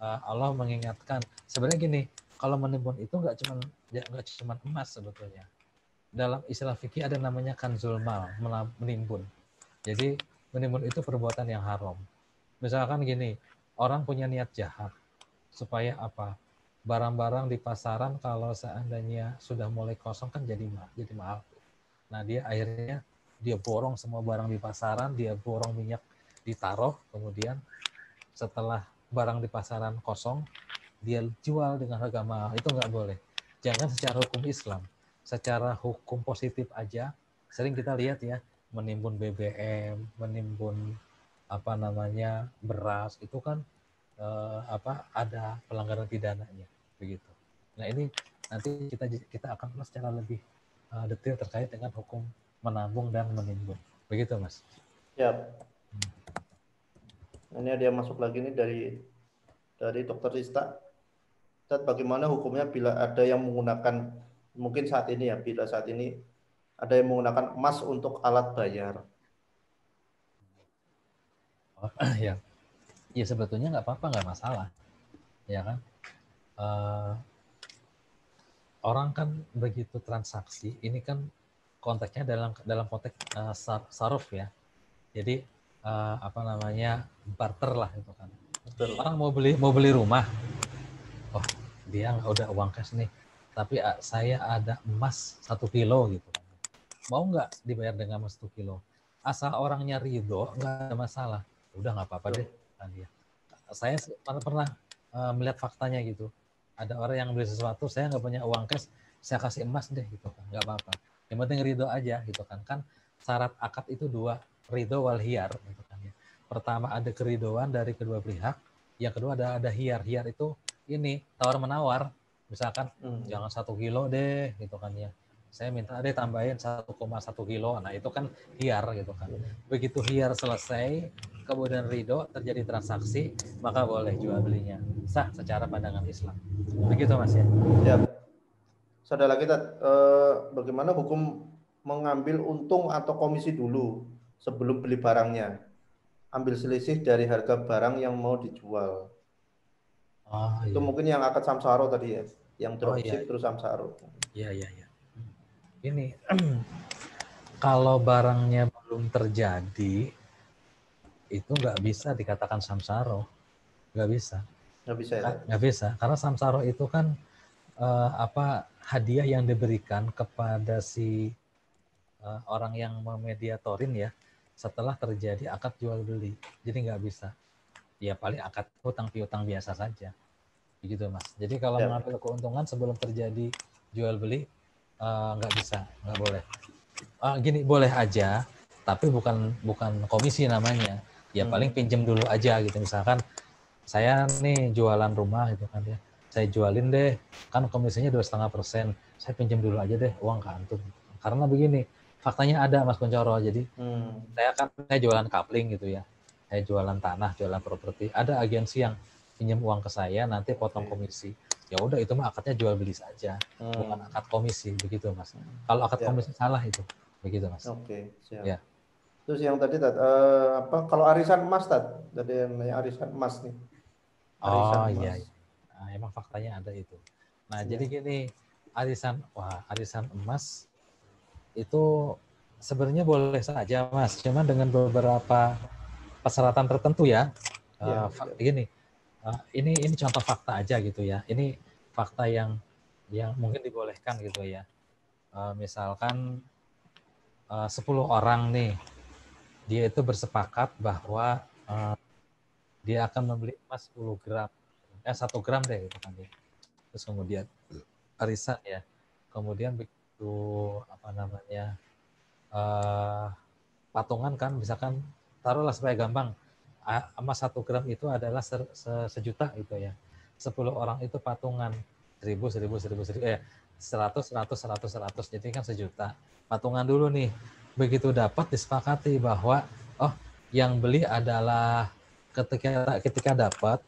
Allah mengingatkan, sebenarnya gini, kalau menimbun itu nggak cuma emas sebetulnya. Dalam istilah fikih ada namanya kanzul mal, menimbun. Jadi menimbun itu perbuatan yang haram. Misalkan gini, orang punya niat jahat supaya apa? Barang-barang di pasaran kalau seandainya sudah mulai kosong kan jadi mahal. Nah, dia borong semua barang di pasaran, dia borong minyak ditaruh, kemudian setelah barang di pasaran kosong, dia jual dengan harga mahal. Itu nggak boleh. Jangan secara hukum Islam, secara hukum positif aja. Sering kita lihat ya, menimbun BBM, menimbun beras, itu kan ada pelanggaran pidananya begitu. Nah, ini nanti kita akan bahas secara lebih detail terkait dengan hukum menabung dan menimbun. Begitu, Mas. Ya. Ini ada yang masuk lagi nih dari Dr. Rista. Ustaz, bagaimana hukumnya bila ada yang menggunakan, mungkin saat ini ya, bila saat ini ada yang menggunakan emas untuk alat bayar? Ya, sebetulnya nggak apa-apa, nggak masalah, ya kan. Orang kan begitu transaksi, ini kan konteksnya dalam konteks saruf ya. Jadi barter lah itu kan. Betul. Orang mau beli rumah, oh dia udah uang cash nih, tapi saya ada emas 1 kilo gitu kan. Mau nggak dibayar dengan emas 1 kilo? Asal orangnya ridho, nggak ada masalah. Udah nggak apa-apa deh kan dia. Saya pernah melihat faktanya gitu. Ada orang yang beli sesuatu, saya nggak punya uang cash, saya kasih emas deh gitu kan, nggak apa-apa. Yang penting ridho aja gitu kan. Kan syarat akad itu 2, ridho wal hiyar gitu kan ya. Pertama ada keridhoan dari kedua pihak, yang kedua ada hiyar. Hiyar itu ini tawar menawar, misalkan jangan 1 kilo deh gitu kan ya, saya minta deh tambahin 1,1 kilo. Nah, itu kan hiyar gitu kan. Begitu hiyar selesai, kemudian ridho, terjadi transaksi, maka boleh jual belinya, sah secara pandangan Islam. Begitu, Mas ya. Ya. Saudara kita, bagaimana hukum mengambil untung atau komisi dulu sebelum beli barangnya? Ambil selisih dari harga barang yang mau dijual. Itu iya. mungkin yang akad samsaro tadi ya, yang dropship iya. terus samsaro. Iya. Ini kalau barangnya belum terjadi, itu nggak bisa dikatakan samsaro, nggak bisa. Nggak bisa ya? Nggak bisa, karena samsaro itu kan hadiah yang diberikan kepada si orang yang memediatorin ya, setelah terjadi akad jual beli. Jadi nggak bisa. Ya paling akad hutang piutang biasa saja. Begitu, Mas. Jadi kalau mengambil keuntungan sebelum terjadi jual beli nggak bisa, nggak boleh. Gini, boleh aja, tapi bukan komisi namanya. Ya paling pinjem dulu aja gitu. Misalkan saya nih jualan rumah gitu kan ya, saya jualin deh, kan komisinya 2,5%, saya pinjam dulu aja deh uang ke antum. Karena begini, faktanya ada Mas Kuncoro, jadi saya jualan kapling gitu ya, saya jualan tanah, jualan properti, ada agensi yang pinjam uang ke saya, nanti potong komisi. Ya udah itu mah akadnya jual beli saja, bukan akad komisi, begitu Mas. Kalau akad komisi salah itu, begitu Mas. Oke, siap. Ya. Terus yang tadi kalau arisan emas tadi yang arisan emas nih. Arisan Oh emas. iya, nah, emang faktanya ada itu. Nah jadi gini, arisan emas itu sebenarnya boleh saja Mas, cuman dengan beberapa persyaratan tertentu ya. Gini, ini contoh fakta aja gitu ya. Ini fakta yang mungkin dibolehkan gitu ya. Misalkan 10 orang nih, dia itu bersepakat bahwa dia akan membeli emas 10 gram, 1 gram deh gitu kan ya. Terus kemudian arisan ya, kemudian begitu patungan kan, misalkan taruhlah supaya gampang, emas 1 gram itu adalah sejuta gitu ya, 10 orang itu patungan 100, jadi kan sejuta, patungan dulu nih, begitu dapat disepakati bahwa oh yang beli adalah ketika dapat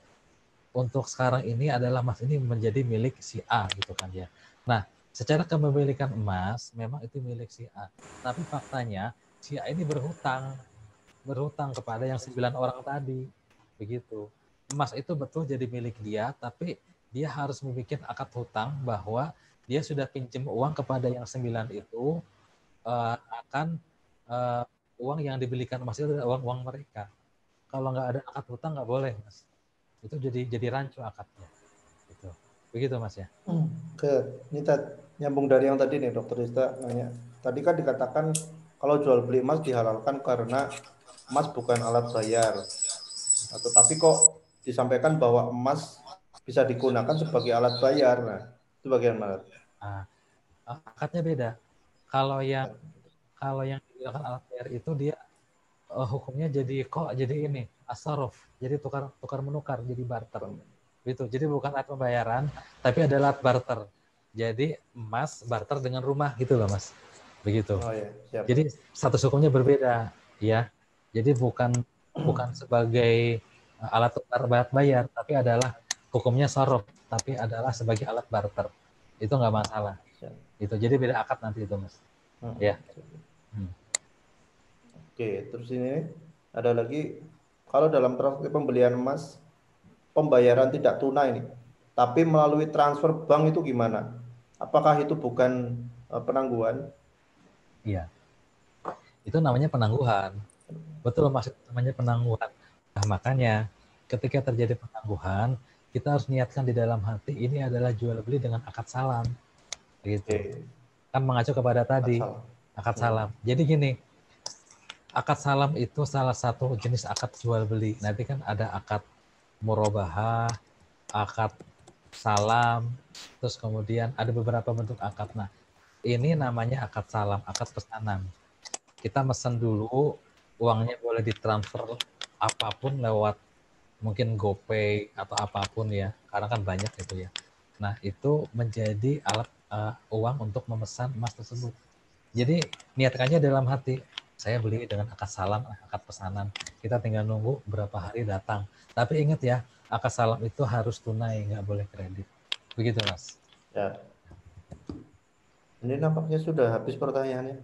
untuk sekarang ini adalah emas ini menjadi milik si A gitu kan ya. Nah, secara kepemilikan emas memang itu milik si A. Tapi faktanya si A ini berhutang kepada yang 9 orang tadi. Begitu. Emas itu betul jadi milik dia, tapi dia harus membuat akad hutang bahwa dia sudah pinjam uang kepada yang 9 itu akan uang yang dibelikan emas itu adalah uang mereka. Kalau nggak ada akad hutang nggak boleh, Mas. Itu jadi rancu akadnya gitu. Begitu Mas ya. Ini nyambung dari yang tadi nih Dokter Rista nanya, tadi kan dikatakan kalau jual beli emas dihalalkan karena emas bukan alat bayar, tetapi kok disampaikan bahwa emas bisa digunakan sebagai alat bayar. Nah, itu bagaimana? Akadnya beda. Kalau yang digunakan alat bayar itu dia hukumnya jadi ini asarof, jadi tukar menukar, jadi barter gitu. Jadi bukan alat pembayaran tapi adalah alat barter, jadi emas barter dengan rumah gitu loh Mas, begitu. Ya, siap. Jadi status hukumnya berbeda ya, jadi bukan sebagai alat tukar bayar tapi adalah hukumnya sorof, tapi adalah sebagai alat barter, itu nggak masalah. Siap. Itu jadi beda akad nanti itu Mas. Ya. Oke, terus ini ada lagi, kalau dalam transaksi pembelian emas, pembayaran tidak tunai nih, tapi melalui transfer bank itu gimana? Apakah itu bukan penangguhan? Iya, itu namanya penangguhan. Betul Mas, namanya penangguhan. Nah, makanya ketika terjadi penangguhan, kita harus niatkan di dalam hati ini adalah jual beli dengan akad salam. Gitu. Kan mengacu kepada tadi, akad salam. Jadi gini, akad salam itu salah satu jenis akad jual beli. Nanti kan ada akad murabahah, akad salam, terus kemudian ada beberapa bentuk akad. Nah, ini namanya akad salam, akad pesanan. Kita mesen dulu, uangnya boleh ditransfer apapun lewat mungkin GoPay atau apapun ya, karena kan banyak itu ya. Nah, itu menjadi alat uang untuk memesan emas tersebut. Jadi niatkannya dalam hati, saya beli dengan akad salam, akad pesanan. Kita tinggal nunggu berapa hari datang. Tapi ingat ya, akad salam itu harus tunai, nggak boleh kredit. Begitu Mas. Ya. Ini nampaknya sudah habis pertanyaannya.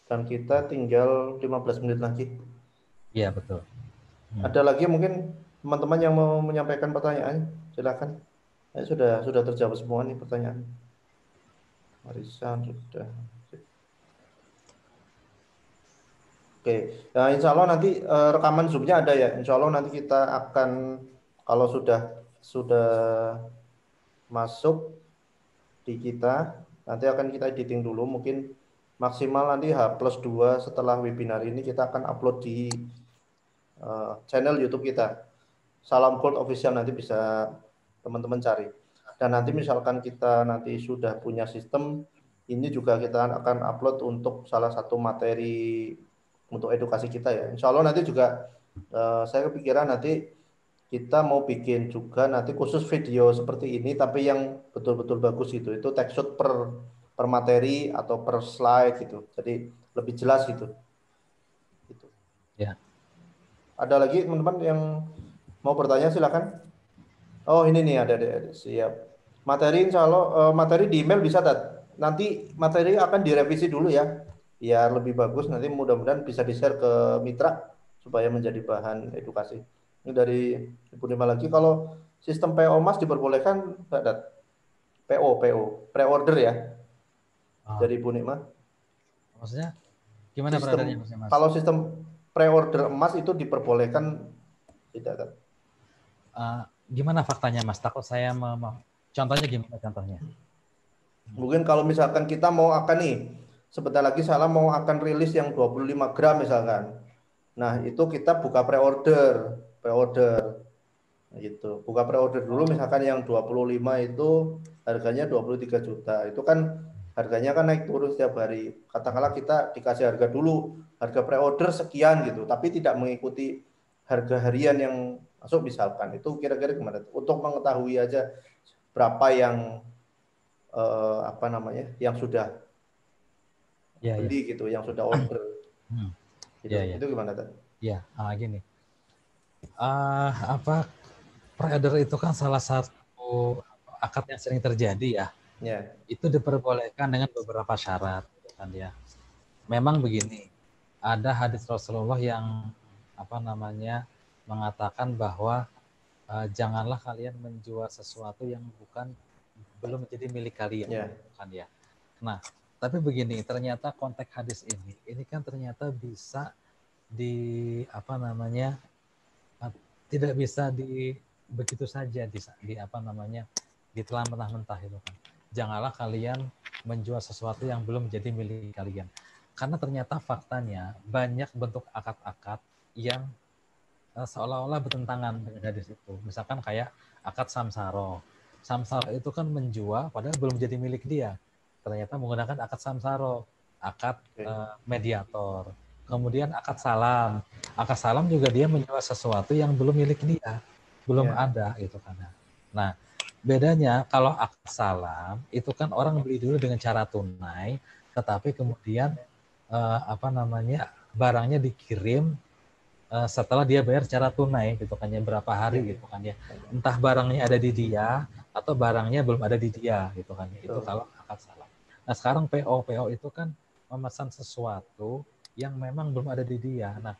Dan kita tinggal 15 menit lagi. Iya, betul. Ada lagi mungkin teman-teman yang mau menyampaikan pertanyaan, silakan. Sudah terjawab semua nih pertanyaan. Arisan sudah. Oke, nah insya Allah nanti rekaman Zoom-nya ada ya. Insya Allah nanti kita akan, kalau sudah masuk di kita, nanti akan kita editing dulu. Mungkin maksimal nanti H+2 setelah webinar ini kita akan upload di channel YouTube kita. Salam Gold Official, nanti bisa teman-teman cari. Dan nanti misalkan kita nanti sudah punya sistem, ini juga kita akan upload untuk salah satu materi untuk edukasi kita ya. Insya Allah nanti juga saya kepikiran nanti kita mau bikin juga nanti khusus video seperti ini tapi yang betul-betul bagus gitu. Itu text shoot per materi atau per slide gitu. Jadi lebih jelas gitu. Gitu. Ya. Ada lagi teman-teman yang mau bertanya silakan. Oh ini nih ada siap. Materi insya Allah materi di email bisa nanti materi akan direvisi dulu ya biar lebih bagus nanti mudah-mudahan bisa di-share ke mitra supaya menjadi bahan edukasi. Ini dari Ibu Nima lagi kalau sistem PO Mas diperbolehkan Mbak Dat? PO pre-order ya Oh, dari Ibu Nima. maksudnya gimana peradarnya Sistem maksudnya Mas? kalau sistem pre-order emas itu diperbolehkan tidak Dat? Gimana faktanya Mas? Takut saya contohnya gimana contohnya? Mungkin kalau misalkan kita mau akan nih, sebentar lagi salah mau akan rilis yang 25 gram misalkan. Nah, itu kita buka pre-order gitu. Buka pre-order dulu misalkan yang 25 itu harganya 23 juta. Itu kan harganya kan naik turun setiap hari. Katakanlah kita dikasih harga dulu, harga pre-order sekian gitu, tapi tidak mengikuti harga harian yang masuk misalkan. Itu kira-kira gimana? Untuk mengetahui aja berapa yang apa namanya yang sudah Ya, ya. beli gitu, yang sudah order Ya, gitu. ya. Itu gimana tadi? Ya, gini. Apa pre-order itu kan salah satu akad yang sering terjadi ya. Ya. Itu diperbolehkan dengan beberapa syarat kan ya. Memang begini, ada hadis Rasulullah yang apa namanya mengatakan bahwa janganlah kalian menjual sesuatu yang belum menjadi milik kalian Ya. kan ya. Nah, tapi begini, ternyata konteks hadis ini kan ternyata bisa apa namanya tidak bisa begitu saja di apa namanya ditelan mentah-mentah itu kan. Janganlah kalian menjual sesuatu yang belum menjadi milik kalian. Karena ternyata faktanya banyak bentuk akad-akad yang seolah-olah bertentangan dengan hadis itu. Misalkan kayak akad samsaro. Samsaro itu kan menjual padahal belum jadi milik dia. Ternyata menggunakan akad samsaro, akad mediator. Kemudian akad salam. Akad salam juga dia menjual sesuatu yang belum milik dia, belum ada gitu kan. Nah, bedanya kalau akad salam itu kan orang beli dulu dengan cara tunai, tetapi kemudian apa namanya barangnya dikirim setelah dia bayar secara tunai gitu kan ya berapa hari gitu kan ya, entah barangnya ada di dia atau barangnya belum ada di dia gitu kan ya. Itu kalau akad salam. Nah sekarang PO itu kan memesan sesuatu yang memang belum ada di dia. Nah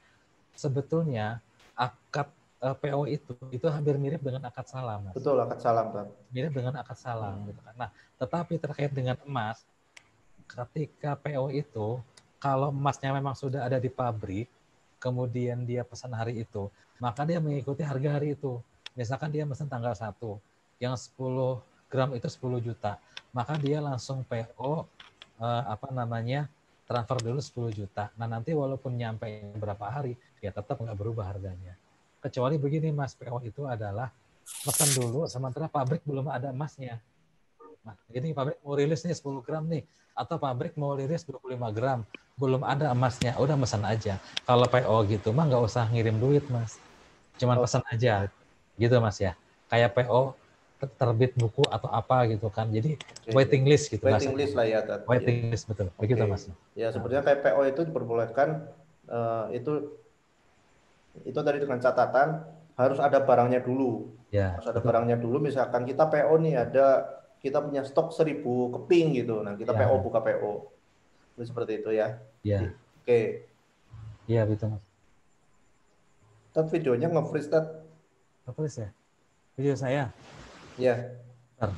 sebetulnya akad PO itu hampir mirip dengan akad salam, Mas. Betul, akad salam kan. Mirip dengan akad salam gitu kan. Nah tetapi terkait dengan emas, ketika PO itu kalau emasnya memang sudah ada di pabrik, kemudian dia pesan hari itu, maka dia mengikuti harga hari itu. Misalkan dia pesan tanggal 1, yang 10 gram itu 10 juta, maka dia langsung PO apa namanya transfer dulu 10 juta. Nah nanti walaupun nyampe berapa hari, ya tetap nggak berubah harganya. Kecuali begini Mas, PO itu adalah pesan dulu, sementara pabrik belum ada emasnya. Nah, ini pabrik mau rilis nih 10 gram nih, atau pabrik mau rilis 25 gram, belum ada emasnya, udah pesan aja. Kalau PO gitu mah nggak usah ngirim duit Mas, cuman pesan aja, gitu Mas ya. Kayak PO terbit buku atau apa gitu kan, jadi waiting list gitu Waiting bahasanya. list lah ya. Waiting list betul, begitu Mas. Ya sebenarnya kayak PO itu diperbolehkan itu tadi dengan catatan harus ada barangnya dulu. Ya, Harus ada betul. barangnya dulu. Misalkan kita PO nih kita punya stok 1000 keping gitu. Nah kita PO buka PO. Itu seperti itu ya. Ya. Oke. Iya betul Mas. Tat videonya nge-freeze Tat. Nge-freeze ya? Video saya? Ya. Bentar.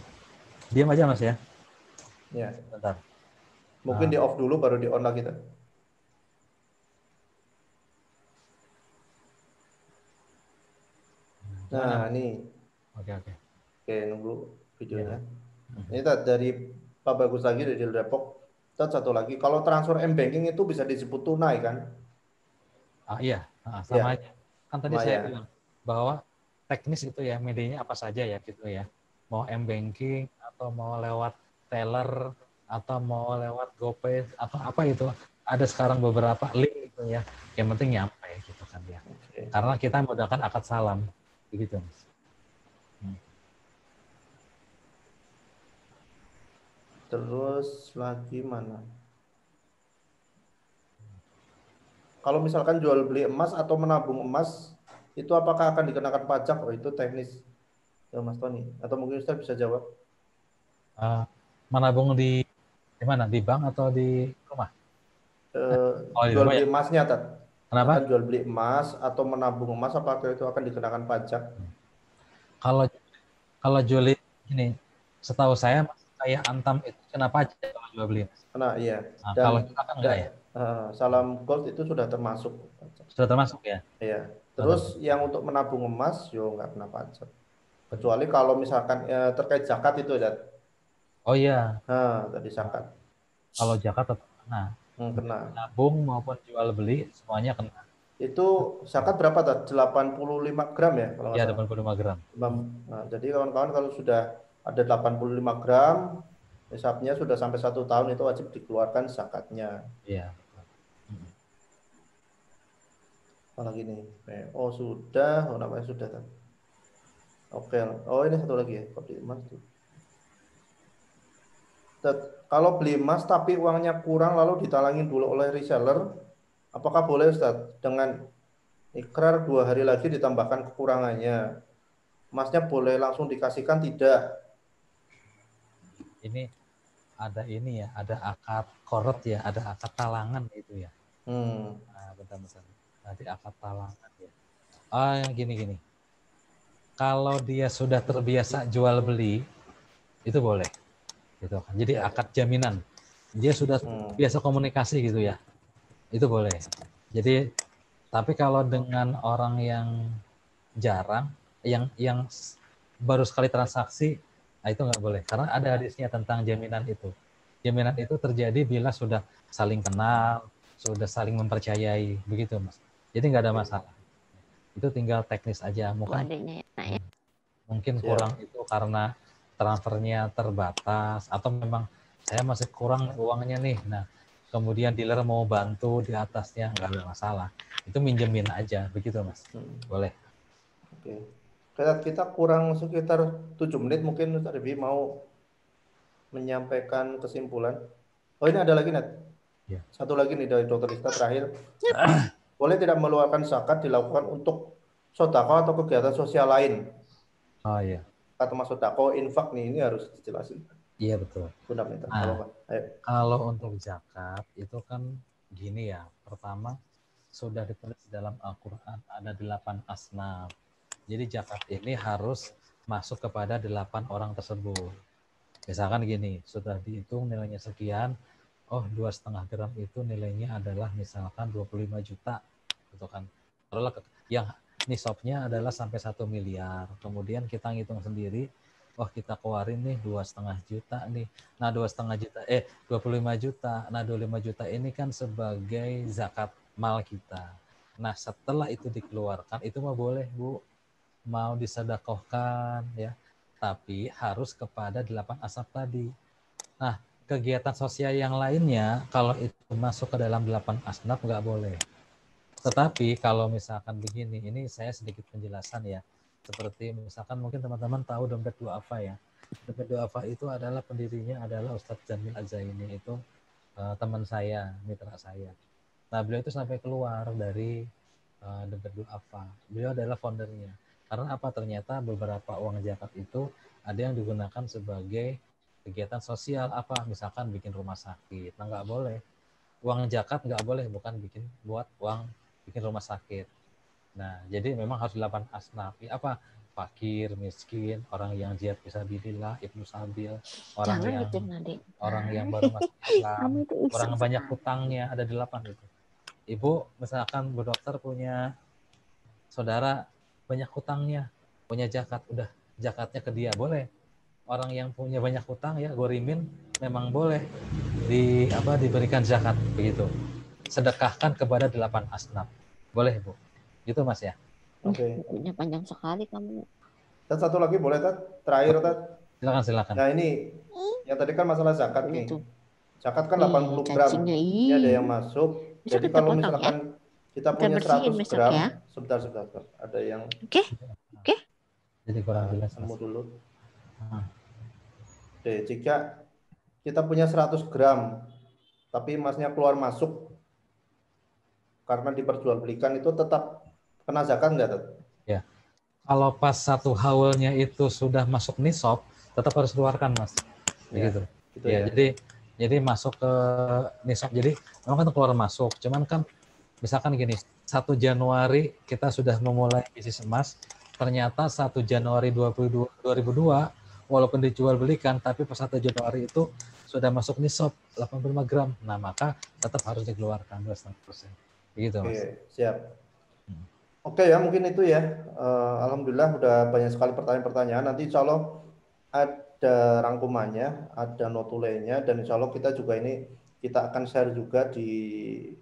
Diam aja Mas ya. Ya. Bentar. Mungkin di off dulu baru di on lagi Tat. Nah, ini. Oke. Oke, nunggu videonya. Ini Tat dari Pak Bagus lagi dari Depok. Tat satu lagi, kalau transfer M-Banking itu bisa disebut tunai kan? Iya, sama aja. Kan tadi saya bilang bahwa teknis itu ya, medianya apa saja ya gitu ya. Mau M-Banking atau mau lewat teller atau mau lewat GoPay atau apa itu. Ada sekarang beberapa link ya. Yang penting nyampe gitu kan ya. Oke. Karena kita menggunakan akad salam begitu Mas. Terus lagi mana? Kalau misalkan jual beli emas atau menabung emas, itu apakah akan dikenakan pajak? Oh, itu teknis ya Mas Tony. Atau mungkin Ustaz bisa jawab. Menabung di mana? Di bank atau di rumah? Oh, di Jual rumah beli ya. emasnya, Tat. Kenapa? Misalkan jual beli emas atau menabung emas, apakah itu akan dikenakan pajak? Kalau kalau jual ini, setahu saya Mas, kayak Antam itu kenapa aja kalau jual beli Mas? Nah, iya. Nah, Dan kalau kita kan enggak ya. salam gold itu sudah termasuk pajak. Sudah termasuk ya. Iya. Terus Menabung. yang untuk menabung emas, yo nggak kena pajak. Kecuali kalau misalkan terkait zakat itu, Tat. Oh iya, Tadi zakat. kalau zakat tetap kena. Kena. Nabung maupun jual beli semuanya kena. Itu zakat berapa, Tat? 85 gram ya, kalau nggak Ya, salah. 85 gram. Nah, jadi kawan-kawan kalau sudah ada 85 gram, hisapnya sudah sampai 1 tahun itu wajib dikeluarkan zakatnya. Iya. Apalagi nih, PO sudah, namanya sudah kan. Oke, oh ini satu lagi ya, kalau beli emas tuh. Kalau beli emas tapi uangnya kurang lalu ditalangin dulu oleh reseller, apakah boleh Ustaz dengan ikrar 2 hari lagi ditambahkan kekurangannya? Emasnya boleh langsung dikasihkan tidak? Ini ada ini ya, ada akad korot ya, ada akad talangan itu ya. Nah, bentar-bentar. Nanti akad talangan ya. Yang gini-gini. Kalau dia sudah terbiasa jual beli, itu boleh. Gitu kan. Jadi akad jaminan. Dia sudah biasa komunikasi gitu ya. Itu boleh. Jadi tapi kalau dengan orang yang jarang, yang baru sekali transaksi, nah itu nggak boleh. Karena ada hadisnya tentang jaminan itu. Jaminan itu terjadi bila sudah saling kenal, sudah saling mempercayai, begitu Mas. Jadi nggak ada masalah. Itu tinggal teknis aja. Mungkin kurang itu karena transfernya terbatas atau memang saya masih kurang uangnya nih. Nah, kemudian dealer mau bantu di atasnya, nggak ada masalah. Itu minjemin aja, begitu Mas. Boleh. Oke. Kita kurang sekitar 7 menit mungkin Ustaz Devi mau menyampaikan kesimpulan. Oh ini ada lagi Nat. Ya. Satu lagi nih dari Dr. Ista terakhir. Boleh tidak mengeluarkan zakat dilakukan untuk sodako atau kegiatan sosial lain? Oh iya. Kata Mas sodako, infak nih, ini harus dijelasin. Iya betul. Fundamental. Nah, kalau untuk zakat itu kan gini ya. Pertama sudah ditulis dalam Al-Quran ada 8 asnaf. Jadi zakat ini harus masuk kepada 8 orang tersebut. Misalkan gini, sudah dihitung nilainya sekian, oh 2,5 gram itu nilainya adalah misalkan 25 juta, gitu kan. Taruhlah yang nisabnya adalah sampai 1 miliar. Kemudian kita ngitung sendiri, oh kita keluarin nih 2,5 juta nih. Nah 25 juta. Nah 25 juta ini kan sebagai zakat mal kita. Nah setelah itu dikeluarkan, itu mah boleh Bu, mau disedekahkan ya, tapi harus kepada 8 asap tadi. Nah, kegiatan sosial yang lainnya kalau itu masuk ke dalam 8 asnaf nggak boleh. Tetapi kalau misalkan begini, ini saya sedikit penjelasan ya. Seperti misalkan mungkin teman-teman tahu dompet duafa ya. Dompet duafa itu adalah pendirinya adalah Ustadz Jamil Azaini, itu teman saya, mitra saya. Nah, beliau itu sampai keluar dari dompet duafa. Beliau adalah foundernya. Karena apa? Ternyata beberapa uang zakat itu ada yang digunakan sebagai kegiatan sosial, apa misalkan bikin rumah sakit. Nah nggak boleh. Uang zakat nggak boleh, bukan buat uang bikin rumah sakit. Nah jadi memang harus 8 asnaf. Ya, apa? Fakir, miskin, orang yang jihad fisabilillah, ibnu sabil, orang yang baru masuk Islam, orang banyak hutangnya, ada 8 itu. Ibu misalkan Bu Dokter punya saudara banyak hutangnya, punya zakat, udah zakatnya ke dia, boleh. Orang yang punya banyak hutang ya gorimin memang boleh diberikan zakat begitu. Sedekahkan kepada 8 asnaf. Boleh Bu. Gitu Mas ya. Oke. Bukunya panjang sekali kamu. Dan satu lagi boleh Tat? Terakhir Tat. Silakan. Nah ini yang tadi kan masalah zakat nih. Zakat kan 80 gram. Cacingnya ini ada yang masuk Besok Jadi kita kalau potong ya. misalkan kita Kita punya bersihin 100 besok gram, ya. sebentar. Ada yang Oke? Oke? Jadi kurang jelas, temu Mas. dulu. Ah, Oke, jika kita punya 100 gram, tapi emasnya keluar masuk karena diperjualbelikan, itu tetap kena zakat nggak, Tat? ya. Kalau pas satu haulnya itu sudah masuk nisab, tetap harus keluarkan, Mas. Ya, Begitu. gitu Ya, ya. jadi masuk ke nisab. Jadi memang kan keluar masuk. Cuman kan misalkan gini, 1 Januari kita sudah memulai bisnis emas, ternyata 1 Januari 2002 walaupun dijual belikan, tapi pas 1 Januari itu sudah masuk nisab 85 gram. Nah, maka tetap harus dikeluarkan 2,5%. Begitu, Mas. Oke, siap. Oke ya, mungkin itu ya. Alhamdulillah udah banyak sekali pertanyaan-pertanyaan. Nanti insya Allah ada rangkumannya, ada notulenya, dan insya Allah kita juga ini kita akan share juga di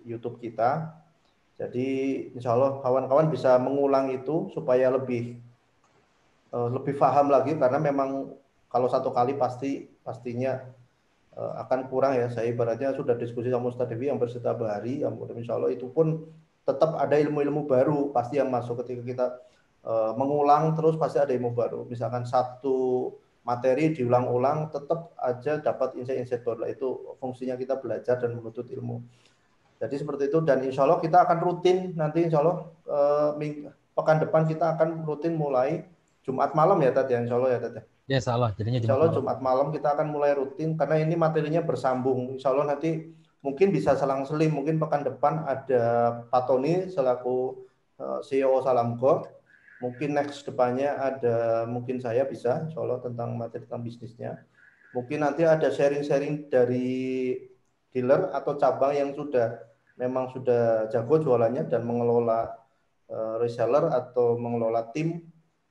YouTube kita. Jadi insya Allah kawan-kawan bisa mengulang itu supaya lebih paham lagi, karena memang kalau satu kali pastinya akan kurang ya. Saya ibaratnya sudah diskusi sama Ustadz Dewi yang setiap hari, yang insya Allah itu pun tetap ada ilmu-ilmu baru pasti yang masuk ketika kita mengulang terus, pasti ada ilmu baru. Misalkan satu materi diulang-ulang tetap aja dapat insight-insight baru. Itu fungsinya kita belajar dan menuntut ilmu. Jadi seperti itu, dan insya Allah kita akan rutin nanti, insya Allah pekan depan kita akan rutin mulai Jumat malam ya, Tat ya, insya Allah ya, Tat ya. Ya, salah. Jadinya Insya Jumat Allah malam. Jumat malam kita akan mulai rutin, karena ini materinya bersambung. Insya Allah nanti mungkin bisa selang-seling, mungkin pekan depan ada Pak Tony selaku CEO Salamgo, mungkin next depannya ada mungkin saya bisa, insya Allah tentang materi tentang bisnisnya. Mungkin nanti ada sharing-sharing dari dealer atau cabang yang memang sudah jago jualannya dan mengelola reseller atau mengelola tim.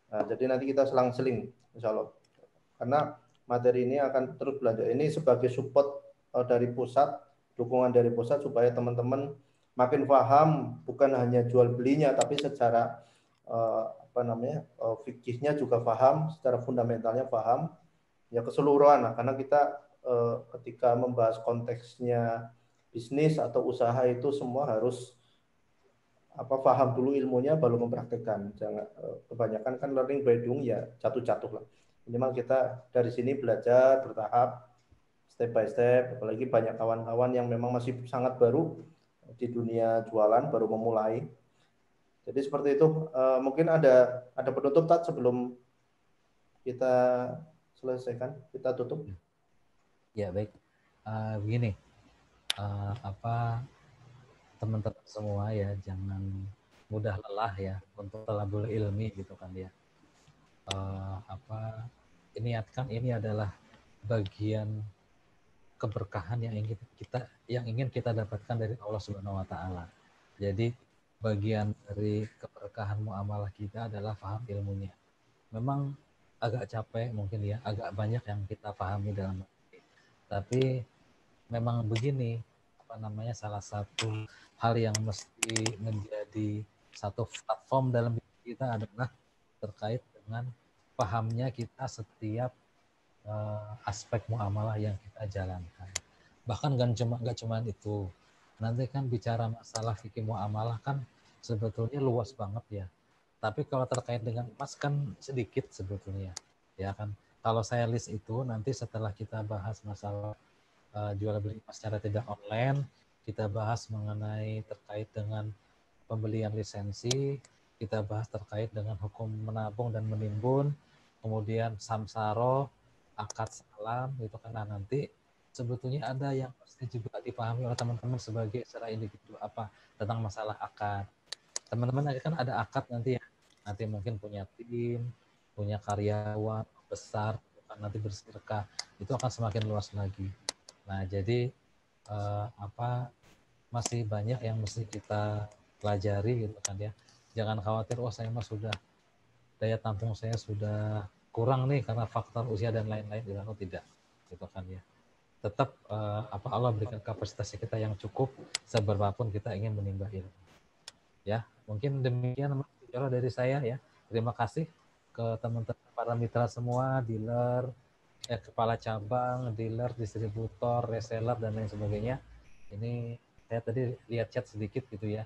Nah, jadi nanti kita selang-seling, insya Allah. Karena materi ini akan terus belajar. Ini sebagai support dari pusat, dukungan dari pusat supaya teman-teman makin paham, bukan hanya jual belinya, tapi secara fikihnya juga paham, secara fundamentalnya paham, ya keseluruhan. Nah, karena kita ketika membahas konteksnya bisnis atau usaha itu semua harus paham dulu ilmunya baru mempraktekkan. Jangan kebanyakan kan learning by doing, ya jatuh-jatuh lah. Minimal kita dari sini belajar bertahap, step by step. Apalagi banyak kawan-kawan yang memang masih sangat baru di dunia jualan, baru memulai. Jadi seperti itu. Mungkin ada penutup, Tat, sebelum kita selesaikan, kita tutup. Ya, baik. Begini, teman-teman semua ya, jangan mudah lelah ya untuk talabul ilmi gitu kan ya. Niatkan ini adalah bagian keberkahan yang ingin kita dapatkan dari Allah Subhanahu wa taala. Jadi bagian dari keberkahan muamalah kita adalah paham ilmunya. Memang agak capek mungkin ya, agak banyak yang kita pahami dalam hati. Tapi memang begini, salah satu hal yang mesti menjadi satu platform dalam hidup kita adalah terkait dengan pahamnya kita setiap aspek muamalah yang kita jalankan. Bahkan nggak cuma itu. Nanti kan bicara masalah fikih muamalah kan sebetulnya luas banget ya. Tapi kalau terkait dengan emas kan sedikit sebetulnya, ya kan. Kalau saya list itu nanti setelah kita bahas masalah jual beli emas secara tidak online, kita bahas mengenai terkait dengan pembelian lisensi, kita bahas terkait dengan hukum menabung dan menimbun, kemudian samsaro, akad salam, gitu kan. Nah, nanti sebetulnya ada yang pasti juga dipahami oleh teman-teman sebagai secara individu tentang masalah akad. Teman-teman kan ada akad nanti ya, nanti mungkin punya tim, punya karyawan besar, nanti bersedekah, itu akan semakin luas lagi. Nah, jadi masih banyak yang mesti kita pelajari gitu kan ya. Jangan khawatir, saya mah sudah daya tampung saya sudah kurang nih karena faktor usia dan lain-lain. Tidak, gitu kan ya. Tetap Allah berikan kapasitas kita yang cukup seberapapun kita ingin menimba ilmu. Ya, mungkin demikian bicara dari saya ya. Terima kasih ke teman-teman para mitra semua, dealer, kepala cabang, dealer, distributor, reseller dan lain sebagainya. Ini Saya tadi lihat chat sedikit gitu ya.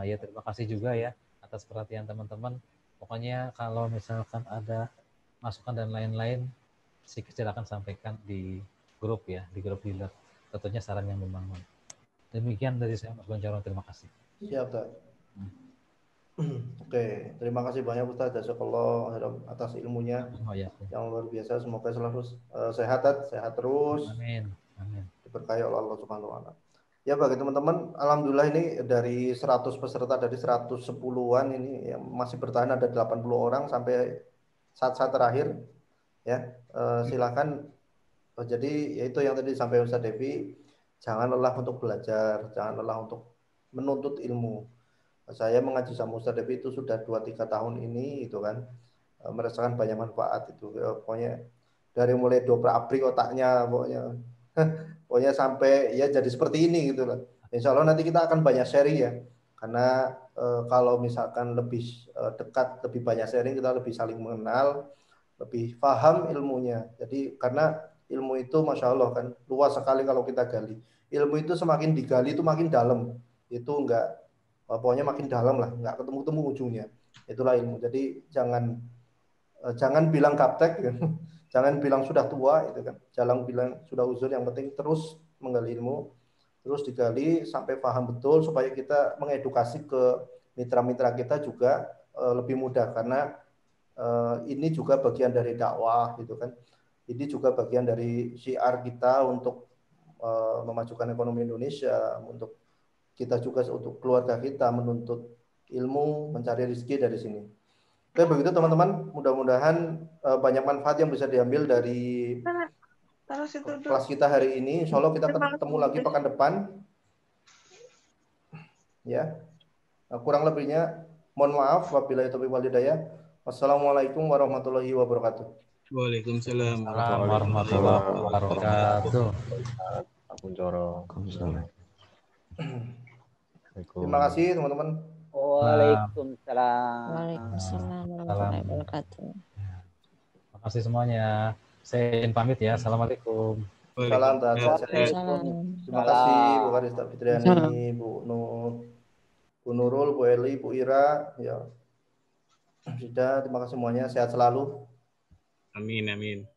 Ya terima kasih juga ya atas perhatian teman-teman. Pokoknya kalau misalkan ada masukan dan lain-lain, silakan sampaikan di grup ya, di grup dealer. Tentunya saran yang membangun. Demikian dari saya Mas Gonjaro, terima kasih. Siap, Ustaz. Oke, terima kasih banyak Ustaz Jazakallah atas ilmunya Oh ya. yang luar biasa. Semoga selalu sehat, sehat terus. Amin. Amin. Diberkahi oleh Allah Subhanahu wa taala. Ya bagi teman-teman, alhamdulillah ini dari 100 peserta dari 110-an ini yang masih bertahan ada 80 orang sampai saat-saat terakhir ya. Silakan. Jadi yaitu yang tadi disampaikan Ustaz Devi, jangan lelah untuk belajar, jangan lelah untuk menuntut ilmu. Saya mengaji sama Ustaz Devi itu sudah 2-3 tahun ini itu kan, merasakan banyak manfaat itu. Pokoknya dari mulai dobrak-abrik otaknya pokoknya pokoknya sampai ya jadi seperti ini gitu lah. Insya Allah nanti kita akan banyak sharing ya, karena kalau misalkan lebih dekat, lebih banyak sharing, kita lebih saling mengenal, lebih paham ilmunya. Jadi karena ilmu itu Masya Allah kan luas sekali kalau kita gali. Ilmu itu semakin digali itu makin dalam. Itu enggak, pokoknya makin dalam lah, enggak ketemu-temu ujungnya. Itulah ilmu. Jadi jangan bilang gaptek ya. Jangan bilang sudah tua itu kan. Jangan bilang sudah uzur, yang penting terus menggali ilmu, terus digali sampai paham betul supaya kita mengedukasi ke mitra-mitra kita juga lebih mudah, karena ini juga bagian dari dakwah gitu kan. Ini juga bagian dari syiar kita untuk memajukan ekonomi Indonesia, untuk kita juga untuk keluarga kita menuntut ilmu, mencari rezeki dari sini. Oke, begitu teman-teman. Mudah-mudahan banyak manfaat yang bisa diambil dari kelas kita hari ini. Insya Allah kita ketemu lagi pekan depan. Ya, kurang lebihnya mohon maaf. Wabillahi taufiq wal hidayah. Wassalamualaikum warahmatullahi wabarakatuh. Waalaikumsalam warahmatullahi wabarakatuh. Terima kasih teman-teman. Waalaikumsalam. Waalaikumsalam warahmatullahi wabarakatuh. Terima kasih semuanya. Saya izin pamit ya. Assalamualaikum. Salam. Waalaikumsalam. Terima kasih Bu Karista Fitriani, Bu Nurul, Bu Eli, Bu Ira. Ya. Sudah, terima kasih semuanya. Sehat selalu. Amin, amin.